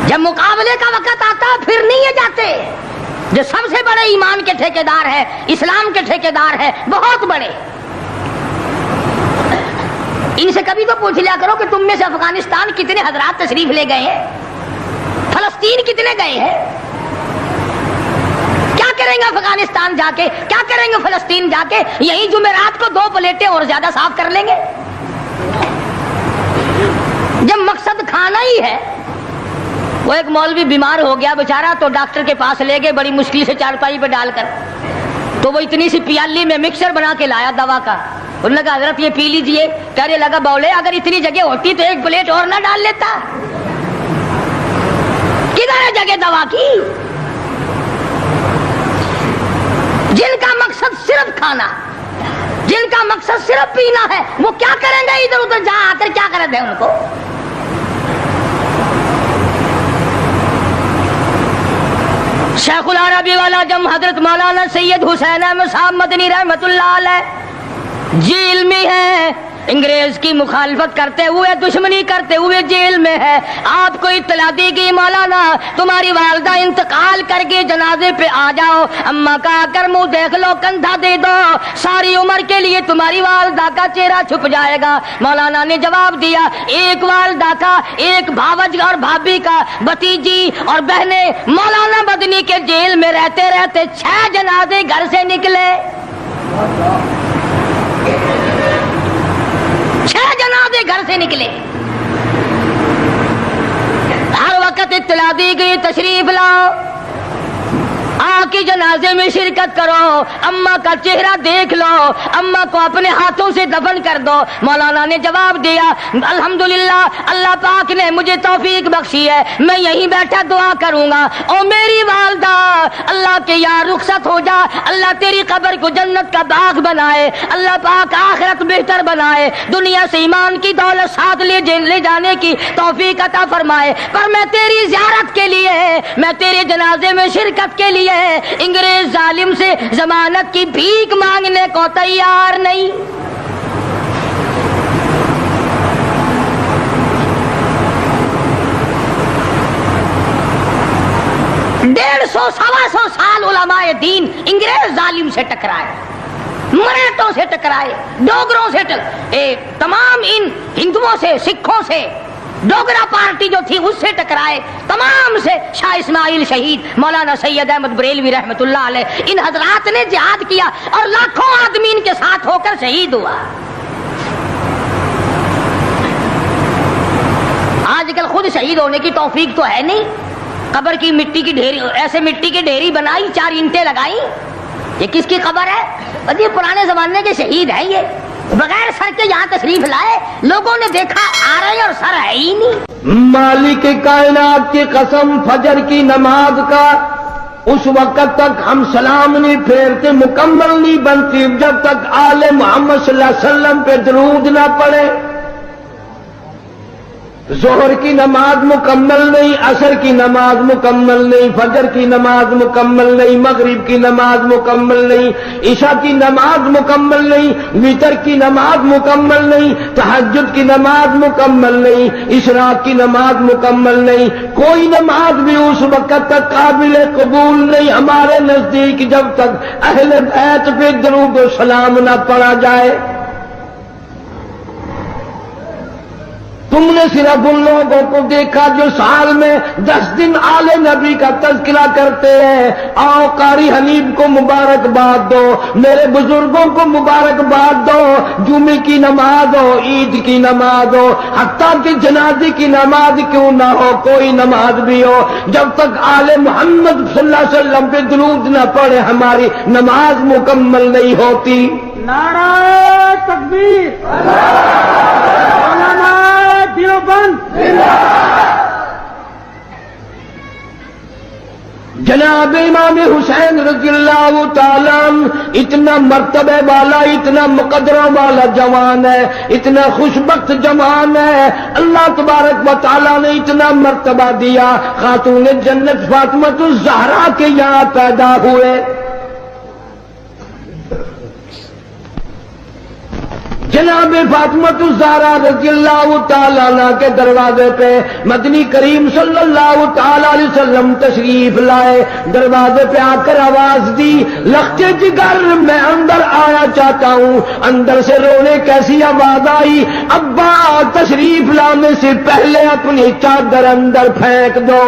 جب مقابلے کا وقت آتا پھر نہیں یہ جاتے، جو سب سے بڑے ایمان کے ٹھیکیدار ہے، اسلام کے ٹھیکیدار ہے، بہت بڑے، ان سے کبھی تو پوچھ لیا کرو کہ تم میں سے افغانستان کتنے حضرات تشریف لے گئے ہیں، فلسطین کتنے گئے ہیں، کیا کریں گے افغانستان جا کے، کیا کریں گے فلسطین جا کے، یہی جمعرات کو 2 پلیٹیں اور زیادہ صاف کر لیں گے۔ جب مقصد کھانا ہی ہے، وہ ایک مولوی بیمار ہو گیا بیچارہ، تو ڈاکٹر کے پاس لے گئے بڑی مشکل سے چارپائی پہ ڈال کر، تو وہ اتنی سی پیالی میں مکسر بنا کے لایا دوا کا، انہوں نے کہا حضرت یہ پی لیجئے، کہنے لگا بولے اگر اتنی جگہ ہوتی تو 1 پلیٹ اور نہ ڈال لیتا، کدھر ہے جگہ دوا کی؟ جن کا مقصد صرف کھانا، جن کا مقصد صرف پینا ہے، وہ کیا کریں گے ادھر ادھر جا آ کر، کیا کریں گے ان کو؟ شیخ العربی والا جم حضرت مولانا سید حسین احمد صاحب مدنی رحمت اللہ علیہ جیل میں ہے، انگریز کی مخالفت کرتے ہوئے، دشمنی کرتے ہوئے جیل میں ہے۔ آپ کو اطلاع دی گئی مولانا تمہاری والدہ انتقال کر کے جنازے پہ آ جاؤ، اماں کا آ کر منہ دیکھ لو، کندھا دے دو، ساری عمر کے لیے تمہاری والدہ کا چہرہ چھپ جائے گا۔ مولانا نے جواب دیا ایک والدہ کا، ایک بھاوج اور بھابھی کا، بھتیجی اور بہنیں مولانا مدنی کے جیل میں رہتے رہتے 6 جنازے گھر سے نکلے، 6 جنازے گھر سے نکلے۔ ہر وقت اطلاع دی گئی تشریف لاؤ، آ کے جنازے میں شرکت کرو، اماں کا چہرہ دیکھ لو، اماں کو اپنے ہاتھوں سے دفن کر دو۔ مولانا نے جواب دیا الحمدللہ اللہ پاک نے مجھے توفیق بخشی ہے، میں یہیں بیٹھا دعا کروں گا، او میری والدہ اللہ کے یار رخصت ہو جا، اللہ تیری قبر کو جنت کا باغ بنائے، اللہ پاک آخرت بہتر بنائے، دنیا سے ایمان کی دولت ساتھ لے جانے کی توفیق عطا فرمائے، پر میں تیری زیارت کے لیے، میں تیرے جنازے میں شرکت کے لیے انگریز ظالم سے ضمانت کی بھیک مانگنے کو تیار نہیں۔ 150 سوا سو سال علماء دین انگریز ظالم سے ٹکرائے، مراٹھوں سے ٹکرائے، ڈوگروں سے تمام ان ہندوؤں سے، سکھوں سے، ڈوگرا پارٹی جو تھی اس سے ٹکرائے، تمام سے، شاہ اسماعیل شہید، مولانا سید احمد بریلوی رحمت اللہ علیہ، ان حضرات نے جہاد کیا اور لاکھوں آدمی ان کے ساتھ ہو کر شہید ہوا۔ آج کل خود شہید ہونے کی توفیق تو ہے نہیں، قبر کی مٹی کی ڈھیری، ایسے مٹی کی ڈھیری بنائی، 4 اینٹیں لگائی، یہ کس کی قبر ہے؟ یہ پرانے زمانے کے شہید ہیں، یہ بغیر سر کے یہاں تشریف لائے، لوگوں نے دیکھا آ رہے اور سر ہے ہی نہیں۔ مالک کائنات کی قسم، فجر کی نماز کا اس وقت تک ہم سلام نہیں پھیرتے، مکمل نہیں بنتی جب تک آل محمد صلی اللہ علیہ وسلم پہ درود نہ پڑے۔ ظہر کی نماز مکمل نہیں، عصر کی نماز مکمل نہیں، فجر کی نماز مکمل نہیں، مغرب کی نماز مکمل نہیں، عشاء کی نماز مکمل نہیں، وتر کی نماز مکمل نہیں، تہجد کی نماز مکمل نہیں، اشراق کی نماز مکمل نہیں، کوئی نماز بھی اس وقت تک قابل قبول نہیں ہمارے نزدیک جب تک اہل بیت پہ درود و سلام نہ پڑھا جائے۔ تم نے صرف ان لوگوں کو دیکھا جو سال میں 10 دن آل نبی کا تذکرہ کرتے ہیں. آؤ قاری حنیف کو مبارکباد دو, میرے بزرگوں کو مبارکباد دو. جمعے کی نماز ہو, عید کی نماز ہو, حتیٰ کہ جنازے کی نماز کیوں نہ ہو, کوئی نماز بھی ہو, جب تک آل محمد صلی اللہ علیہ وسلم پہ درود نہ پڑے ہماری نماز مکمل نہیں ہوتی. نعرہ تکبیر، مولانا دیوبند. جناب امام حسین رضی اللہ تعالیٰ عنہ اتنا مرتبہ والا, اتنا مقدرہ والا جوان ہے, اتنا خوشبخت جوان ہے. اللہ تبارک و تعالیٰ نے اتنا مرتبہ دیا. خاتون جنت فاطمہ الزہرا کے یہاں پیدا ہوئے. جناب فاطمہ الزہرا رضی اللہ تعالیٰ عنہ کے دروازے پہ مدنی کریم صلی اللہ تعالیٰ علیہ وسلم تشریف لائے. دروازے پہ آ کر آواز دی, لخت جگر میں اندر آنا چاہتا ہوں. اندر سے رونے کیسی آواز آئی, ابا تشریف لانے سے پہلے اپنی چادر اندر پھینک دو.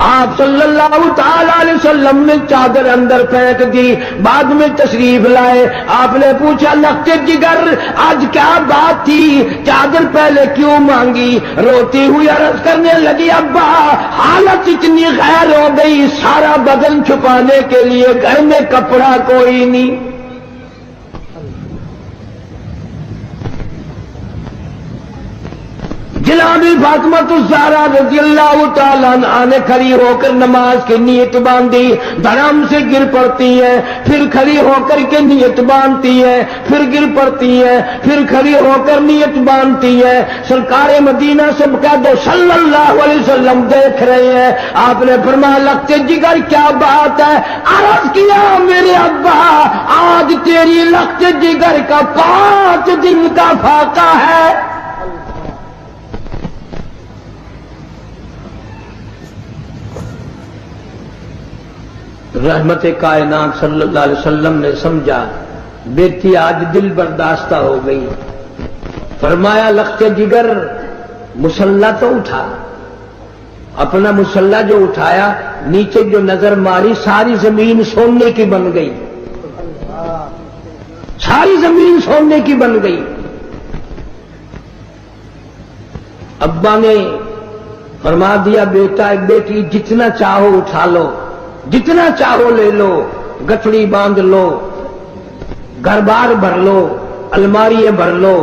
آپ صلی اللہ تعالی علیہ وسلم نے چادر اندر پھینک دی. بعد میں تشریف لائے. آپ نے پوچھا, لخت جگر آج کیا بات تھی, چادر پہلے کیوں مانگی؟ روتی ہوئی عرض کرنے لگی, ابا حالت اتنی غیر ہو گئی, سارا بدن چھپانے کے لیے گھر میں کپڑا کوئی نہیں. جناب فاطمہ الزہرا رضی اللہ تعالیٰ عنہا نے کھڑی ہو کر نماز کی نیت باندھی. دھڑام سے گر پڑتی ہے, پھر کھڑی ہو کر کے نیت باندھتی ہے, پھر گر پڑتی ہے, پھر کھڑی ہو کر نیت باندھتی ہے. سرکار مدینہ سب کہہ دو صلی اللہ علیہ وسلم دیکھ رہے ہیں. آپ نے فرمایا, لخت جگر کیا بات ہے؟ عرض کیا, میرے ابا آج تیری لخت جگر کا 5 دن کا فاقہ ہے. رحمت کائنات صلی اللہ علیہ وسلم نے سمجھا بیٹی آج دل برداشتہ ہو گئی. فرمایا, لخت جگر مسلح تو اٹھا. اپنا مسلح جو اٹھایا, نیچے جو نظر ماری ساری زمین سونے کی بن گئی, ساری زمین سونے کی بن گئی. ابا نے فرما دیا, بیٹا بیٹی جتنا چاہو اٹھا لو, جتنا چاہو لے لو, گٹھڑی باندھ لو, گھر بار بھر لو, الماریاں بھر لو,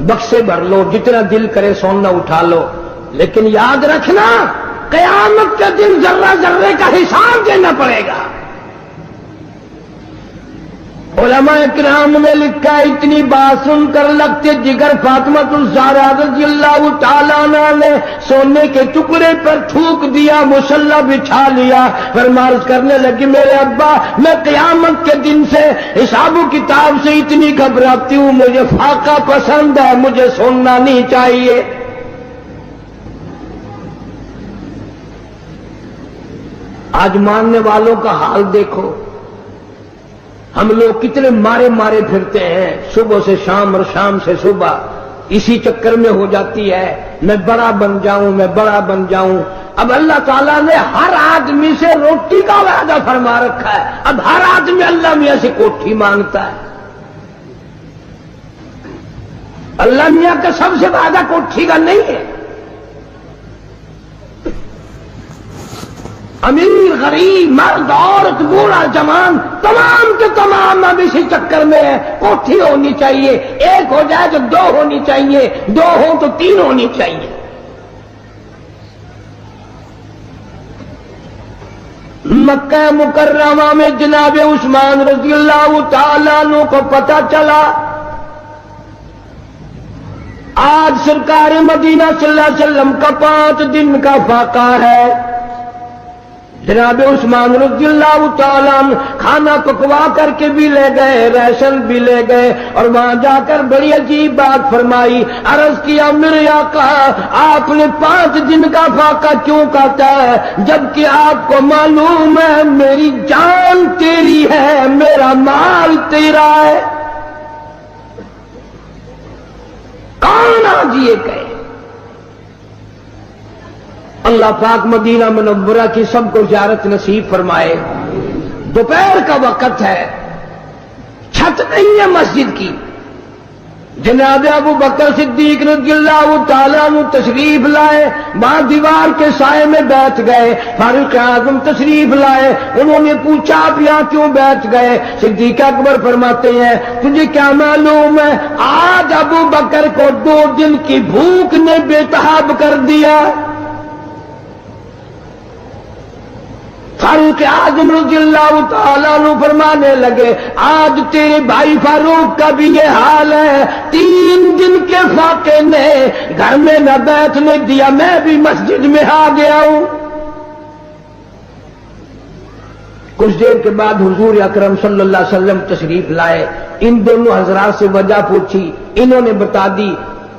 بکسے بھر لو, جتنا دل کرے سونا اٹھا لو. لیکن یاد رکھنا, قیامت کے دن ذرہ ذرے کا حساب دینا پڑے گا. علماء کرام نے لکھا, اتنی بات سن کر لگتے جگر فاطمہ الزہرا رضی اللہ تعالیٰ عنہ نے سونے کے ٹکڑے پر تھوک دیا, مسلح بچھا لیا. فرمائش کرنے لگی, میرے ابا میں قیامت کے دن سے حساب و کتاب سے اتنی گھبراتی ہوں, مجھے فاقہ پسند ہے, مجھے سونا نہیں چاہیے. آج ماننے والوں کا حال دیکھو. ہم لوگ کتنے مارے مارے پھرتے ہیں, صبح سے شام اور شام سے صبح, اسی چکر میں ہو جاتی ہے میں بڑا بن جاؤں, میں بڑا بن جاؤں. اب اللہ تعالیٰ نے ہر آدمی سے روٹی کا وعدہ فرما رکھا ہے. اب ہر آدمی اللہ میاں سے کوٹھی مانگتا ہے. اللہ میاں کا سب سے وعدہ کوٹھی کا نہیں ہے. امیر غریب مرد عورت بوڑھا جوان تمام کے تمام اب اسی چکر میں ہے. کوٹھی ہونی چاہیے, ایک ہو جائے تو 2 ہونی چاہیے, 2 ہو تو 3 ہونی چاہیے. مکہ مکرمہ میں جناب عثمان رضی اللہ تعالیٰ عنہ کو پتہ چلا آج سرکار مدینہ صلی اللہ علیہ وسلم کا 5 دن کا فاقہ ہے. جناب عثمان رضی اللہ تعالیٰ عنہ کھانا پکوا کر کے بھی لے گئے, ریشن بھی لے گئے, اور وہاں جا کر بڑی عجیب بات فرمائی. عرض کیا, میرے آقا آپ نے 5 دن کا فاقہ کیوں کہتا ہے, جبکہ آپ کو معلوم ہے میری جان تیری ہے, میرا مال تیرا ہے. کون آج یہ کہے؟ اللہ پاک مدینہ منورہ کی سب کو زیارت نصیب فرمائے. دوپہر کا وقت ہے، چھت نہیں ہے مسجد کی. جناب ابو بکر صدیق رضی اللہ تعالیٰ عنہ تشریف لائے، وہاں دیوار کے سائے میں بیٹھ گئے. فاروق اعظم تشریف لائے، انہوں نے پوچھا آپ یہاں کیوں بیٹھ گئے؟ صدیق اکبر فرماتے ہیں تجھے کیا معلوم ہے آج ابو بکر کو 2 دن کی بھوک نے بے تاب کر دیا. فاروق اعظم رضی اللہ تعالیٰ عنہ فرمانے لگے آج تیرے بھائی فاروق کا بھی یہ حال ہے. 3 دن کے فاقے نے گھر میں نہ بیٹھنے دیا، میں بھی مسجد میں آ گیا ہوں. کچھ دیر کے بعد حضور اکرم صلی اللہ علیہ وسلم تشریف لائے. ان دونوں حضرات سے وجہ پوچھی، انہوں نے بتا دی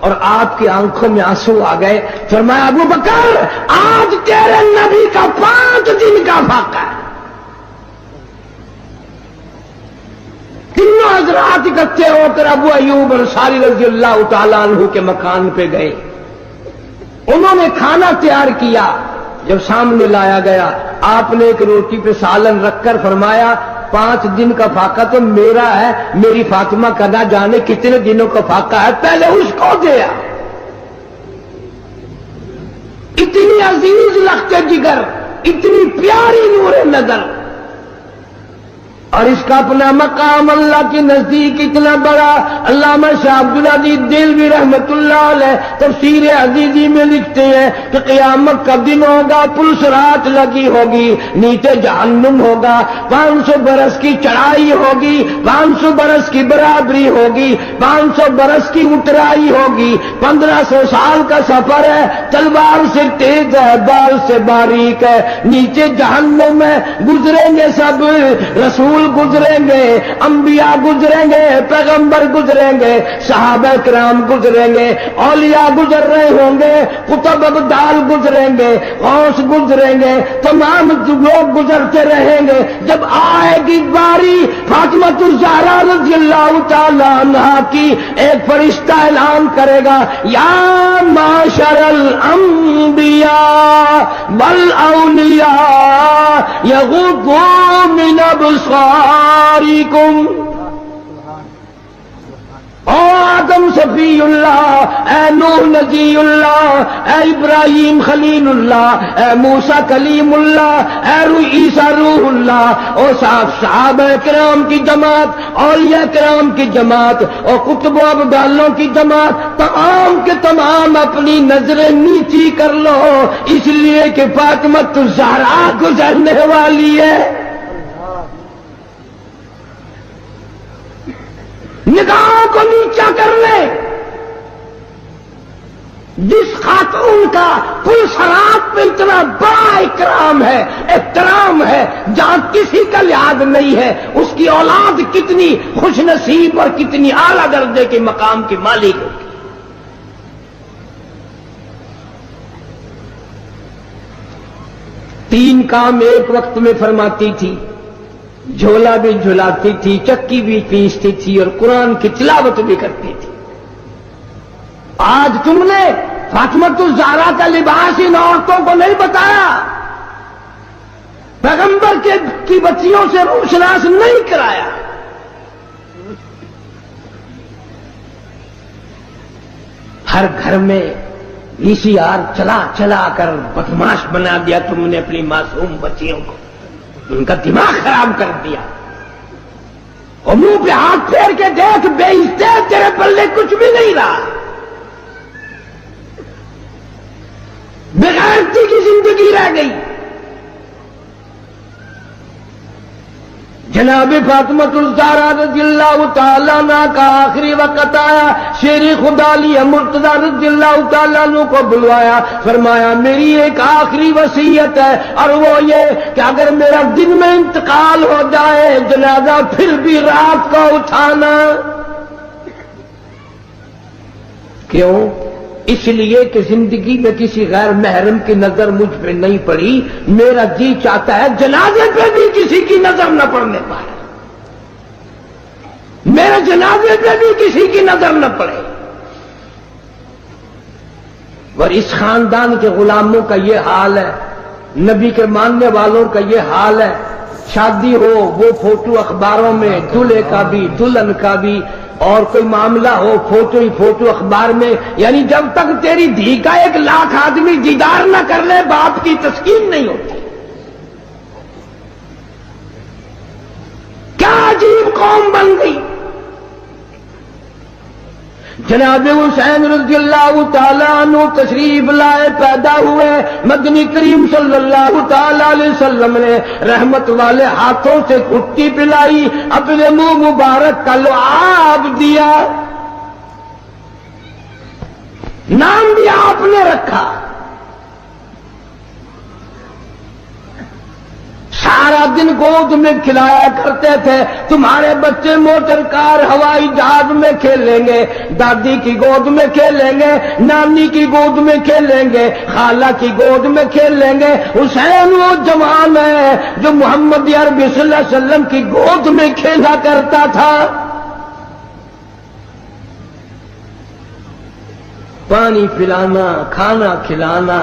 اور آپ کی آنکھوں میں آنسو آ گئے. فرمایا ابو بکر آج تیرے نبی کا 5 دن کا فاقہ ہے. تینوں حضرات اکٹھے ہو کر ابو ایوب انصاری رضی اللہ تعالیٰ عنہ کے مکان پہ گئے. انہوں نے کھانا تیار کیا. جب سامنے لایا گیا آپ نے ایک روٹی پہ سالن رکھ کر فرمایا 5 دن کا فاقہ تو میرا ہے، میری فاطمہ کا نہ جانے کتنے دنوں کا فاقہ ہے، پہلے اس کو دیا. اتنی عزیز لخت جگر، اتنی پیاری نور نظر، اور اس کا اپنا مقام اللہ کے نزدیک اتنا بڑا. علامہ شاہ عبد العزیز دہلوی رحمت اللہ علیہ تفسیر عزیزی میں لکھتے ہیں کہ قیامت کا دن ہوگا، پل صراط لگی ہوگی، نیچے جہنم ہوگا، 500 برس کی چڑھائی ہوگی، 500 برس کی برابری ہوگی، 500 برس کی اترائی ہوگی، 1500 سال کا سفر ہے. تلوار سے تیز ہے، بال سے باریک ہے. نیچے جہنم میں گزریں گے سب، رسول گزریں گے، انبیاء گزریں گے، پیغمبر گزریں گے، صحابہ کرام گزریں گے، اولیاء گزر رہے ہوں گے، قطب ابدال گزریں گے، غوث گزریں گے، تمام لوگ گزرتے رہیں گے. جب آئے گی باری فاطمہ الزہرا رضی اللہ تعالی عنہا کی، ایک فرشتہ اعلان کرے گا یا معاشر الانبیاء والاولیاء یغضوا من ابصارکم. او آدم صفی اللہ، اے نوح نبی اللہ، اے ابراہیم خلیل اللہ، اے موسیٰ کلیم اللہ، اے عیسیٰ روح اللہ، او صحابہ کرام کی جماعت، اولیاء کرام کی جماعت، اور کتب و ابدالوں کی جماعت، تمام کے تمام اپنی نظریں نیچی کر لو، اس لیے کہ فاطمہ الزہرا گزرنے والی ہے. نگاہوں کو نیچا کر لے. جس خاتون کا پل صراط پہ اتنا بڑا اکرام ہے، احترام ہے، جہاں کسی کا لحاظ نہیں ہے، اس کی اولاد کتنی خوش نصیب اور کتنی اعلیٰ درجے کے مقام کی مالک ہوگی. تین کام ایک وقت میں فرماتی تھی، جھولا بھی جھلاتی تھی، چکی بھی پیستی تھی، اور قرآن کی تلاوت بھی کرتی تھی. آج تم نے فاطمہ الزہرا کا لباس ان عورتوں کو نہیں بتایا، پیغمبر کی بچیوں سے روشناس نہیں کرایا. ہر گھر میں VCR چلا چلا کر بدماش بنا دیا تم نے اپنی معصوم بچیوں کو، ان کا دماغ خراب کر دیا. اور منہ پہ ہاتھ پھیر کے دیکھ، بے عزتے تیرے پلے کچھ بھی نہیں رہا، بغیرتی کی زندگی رہ گئی. جناب فاطمہ الزہرا رضی اللہ تعالیٰ عنہ کا آخری وقت آیا. شیر خدا علی مرتضیٰ رضی اللہ تعالیٰ عنہ کو بلوایا، فرمایا میری ایک آخری وصیت ہے، اور وہ یہ کہ اگر میرا دن میں انتقال ہو جائے جنازہ پھر بھی رات کو اٹھانا. کیوں؟ اس لیے کہ زندگی میں کسی غیر محرم کی نظر مجھ پہ نہیں پڑی، میرا جی چاہتا ہے جنازے پہ بھی کسی کی نظر نہ پڑنے پائے، میرے جنازے پہ بھی کسی کی نظر نہ پڑے. اور اس خاندان کے غلاموں کا یہ حال ہے، نبی کے ماننے والوں کا یہ حال ہے، شادی ہو وہ فوٹو اخباروں میں، دلہے کا بھی دلہن کا بھی، اور کوئی معاملہ ہو فوٹو ہی فوٹو اخبار میں، یعنی جب تک تیری دھی کا 1,00,000 آدمی دیدار نہ کر لے باپ کی تسکین نہیں ہوتی۔ کیا عجیب قوم بن گئی۔ جناب حسین رضی اللہ تعالیٰ عنہ تشریف لائے، پیدا ہوئے، مدنی کریم صلی اللہ تعالیٰ علیہ وسلم نے رحمت والے ہاتھوں سے گھٹی پلائی، اپنے منہ مبارک کا لعاب دیا، نام بھی آپ نے رکھا، سارا دن گود میں کھلایا کرتے تھے۔ تمہارے بچے موٹر کار ہوائی جہاز میں کھیلیں گے، دادی کی گود میں کھیلیں گے، نانی کی گود میں کھیلیں گے، خالہ کی گود میں کھیلیں گے۔ حسین وہ جوان ہے جو محمد عربی صلی اللہ علیہ وسلم کی گود میں کھیلا کرتا تھا۔ پانی پلانا، کھانا کھلانا،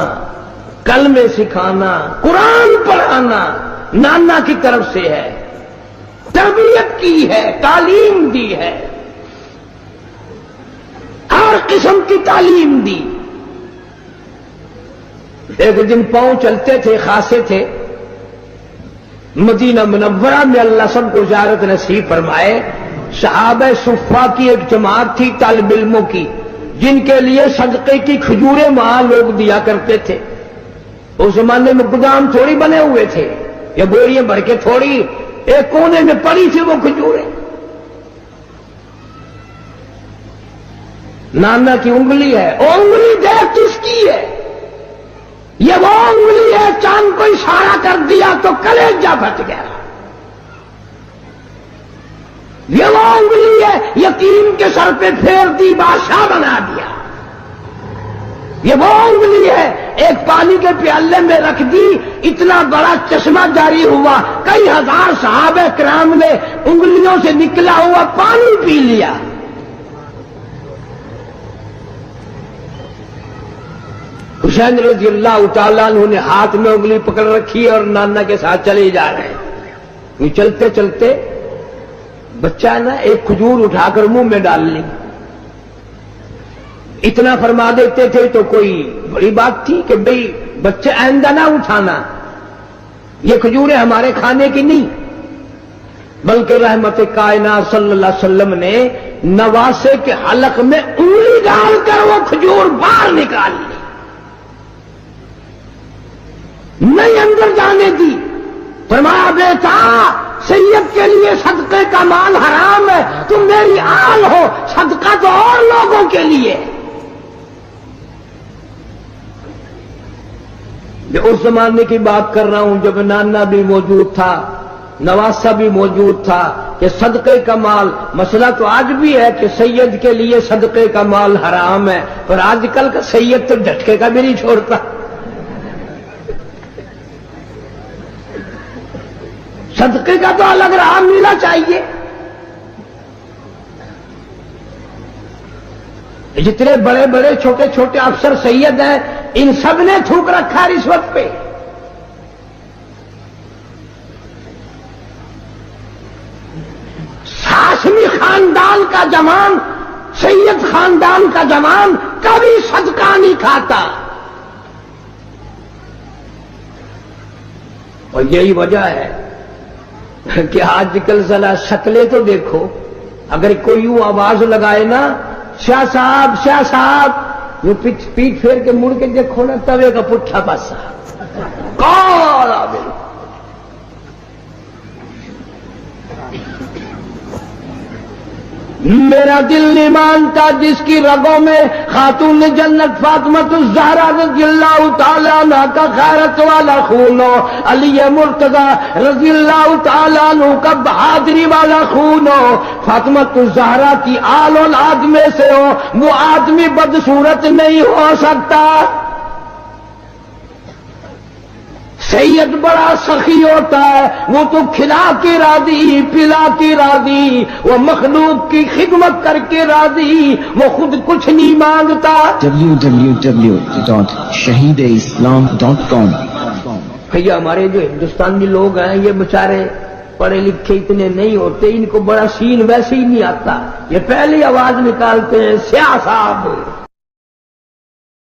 کلمے سکھانا، قرآن پڑھانا نانا کی طرف سے ہے، تربیت کی ہے، تعلیم دی ہے، ہر قسم کی تعلیم دی۔ ایک دن پاؤں چلتے تھے، خاصے تھے، مدینہ منورہ میں اللہ سب کو زیارت نصیب فرمائے۔ صحابہ صفہ کی ایک جماعت تھی طالب علموں کی، جن کے لیے صدقے کی کھجوریں وہاں لوگ دیا کرتے تھے۔ اس زمانے میں گودام تھوڑی بنے ہوئے تھے، یہ بوریاں بھر کے تھوڑی، ایک کونے میں پڑی تھی وہ کھجوریں۔ نانا کی انگلی ہے، وہ انگلی دیکھ کس کی ہے؟ یہ وہ انگلی ہے، چاند کو اشارہ کر دیا تو کلیجہ پھٹ گیا۔ یہ وہ انگلی ہے، یتیم کے سر پہ پھیر دی، بادشاہ بنا دیا۔ یہ وہ انگلی ہے، ایک پانی کے پیالے میں رکھ دی، اتنا بڑا چشمہ جاری ہوا، کئی ہزار صحابہ کرام نے انگلیوں سے نکلا ہوا پانی پی لیا۔ حسین رضی اللہ تعالیٰ عنہ نے ہاتھ میں انگلی پکڑ رکھی اور نانا کے ساتھ چلے جا رہے ہیں۔ چلتے چلتے بچہ ہے نا، ایک کھجور اٹھا کر منہ میں ڈال لی۔ اتنا فرما دیتے تھے تو کوئی بڑی بات تھی کہ بھئی بچے آئندہ نہ اٹھانا، یہ کھجوریں ہمارے کھانے کی نہیں، بلکہ رحمت کائنات صلی اللہ علیہ وسلم نے نواسے کے حلق میں انگلی ڈال کر وہ کھجور باہر نکال لی، نہیں اندر جانے دی۔ فرمایا بیٹا، سید کے لیے صدقے کا مال حرام ہے، تم میری آل ہو، صدقہ تو اور لوگوں کے لیے۔ یہ اس زمانے کی بات کر رہا ہوں جب نانا بھی موجود تھا، نواسا بھی موجود تھا، کہ صدقے کا مال، مسئلہ تو آج بھی ہے کہ سید کے لیے صدقے کا مال حرام ہے، پر آج کل کا سید تو جھٹکے کا بھی نہیں چھوڑتا۔ صدقے کا تو الگ راہ ملنا چاہیے۔ جتنے بڑے بڑے چھوٹے چھوٹے افسر سید ہیں، ان سب نے تھوک رکھا رشوت پہ۔ ہاشمی خاندان کا جوان، سید خاندان کا جوان کبھی صدقہ نہیں کھاتا، اور یہی وجہ ہے کہ آج کل ذرا شکلیں تو دیکھو، اگر کوئی یوں آواز لگائے نا، شاہ صاحب شاہ صاحب، یوں پیٹ پھیر کے مڑ کے دیکھو نا، توے کا پٹھا پاسا کون آوے۔ میرا دل نہیں مانتا جس کی رگوں میں خاتون جنت فاطمہ الزہرا رضی اللہ تعالیٰ عنہ کا غیرت والا خون ہو، علی مرتضی رضی اللہ تعالیٰ عنہ کا بہادری والا خون ہو، فاطمہ الزہرا کی آل اولاد میں سے ہو، وہ آدمی بدصورت نہیں ہو سکتا۔ سید شخصیت بڑا سخی ہوتا ہے، وہ تو کھلا کے راضی، پلا کے راضی، وہ مخلوق کی خدمت کر کے راضی، وہ خود کچھ نہیں مانگتا۔ www.shahideislam.com بھیا ہمارے جو ہندوستانی لوگ ہیں یہ بیچارے پڑھے لکھے اتنے نہیں ہوتے، ان کو بڑا سین ویسے ہی نہیں آتا، یہ پہلی آواز نکالتے ہیں سیاہ صاحب۔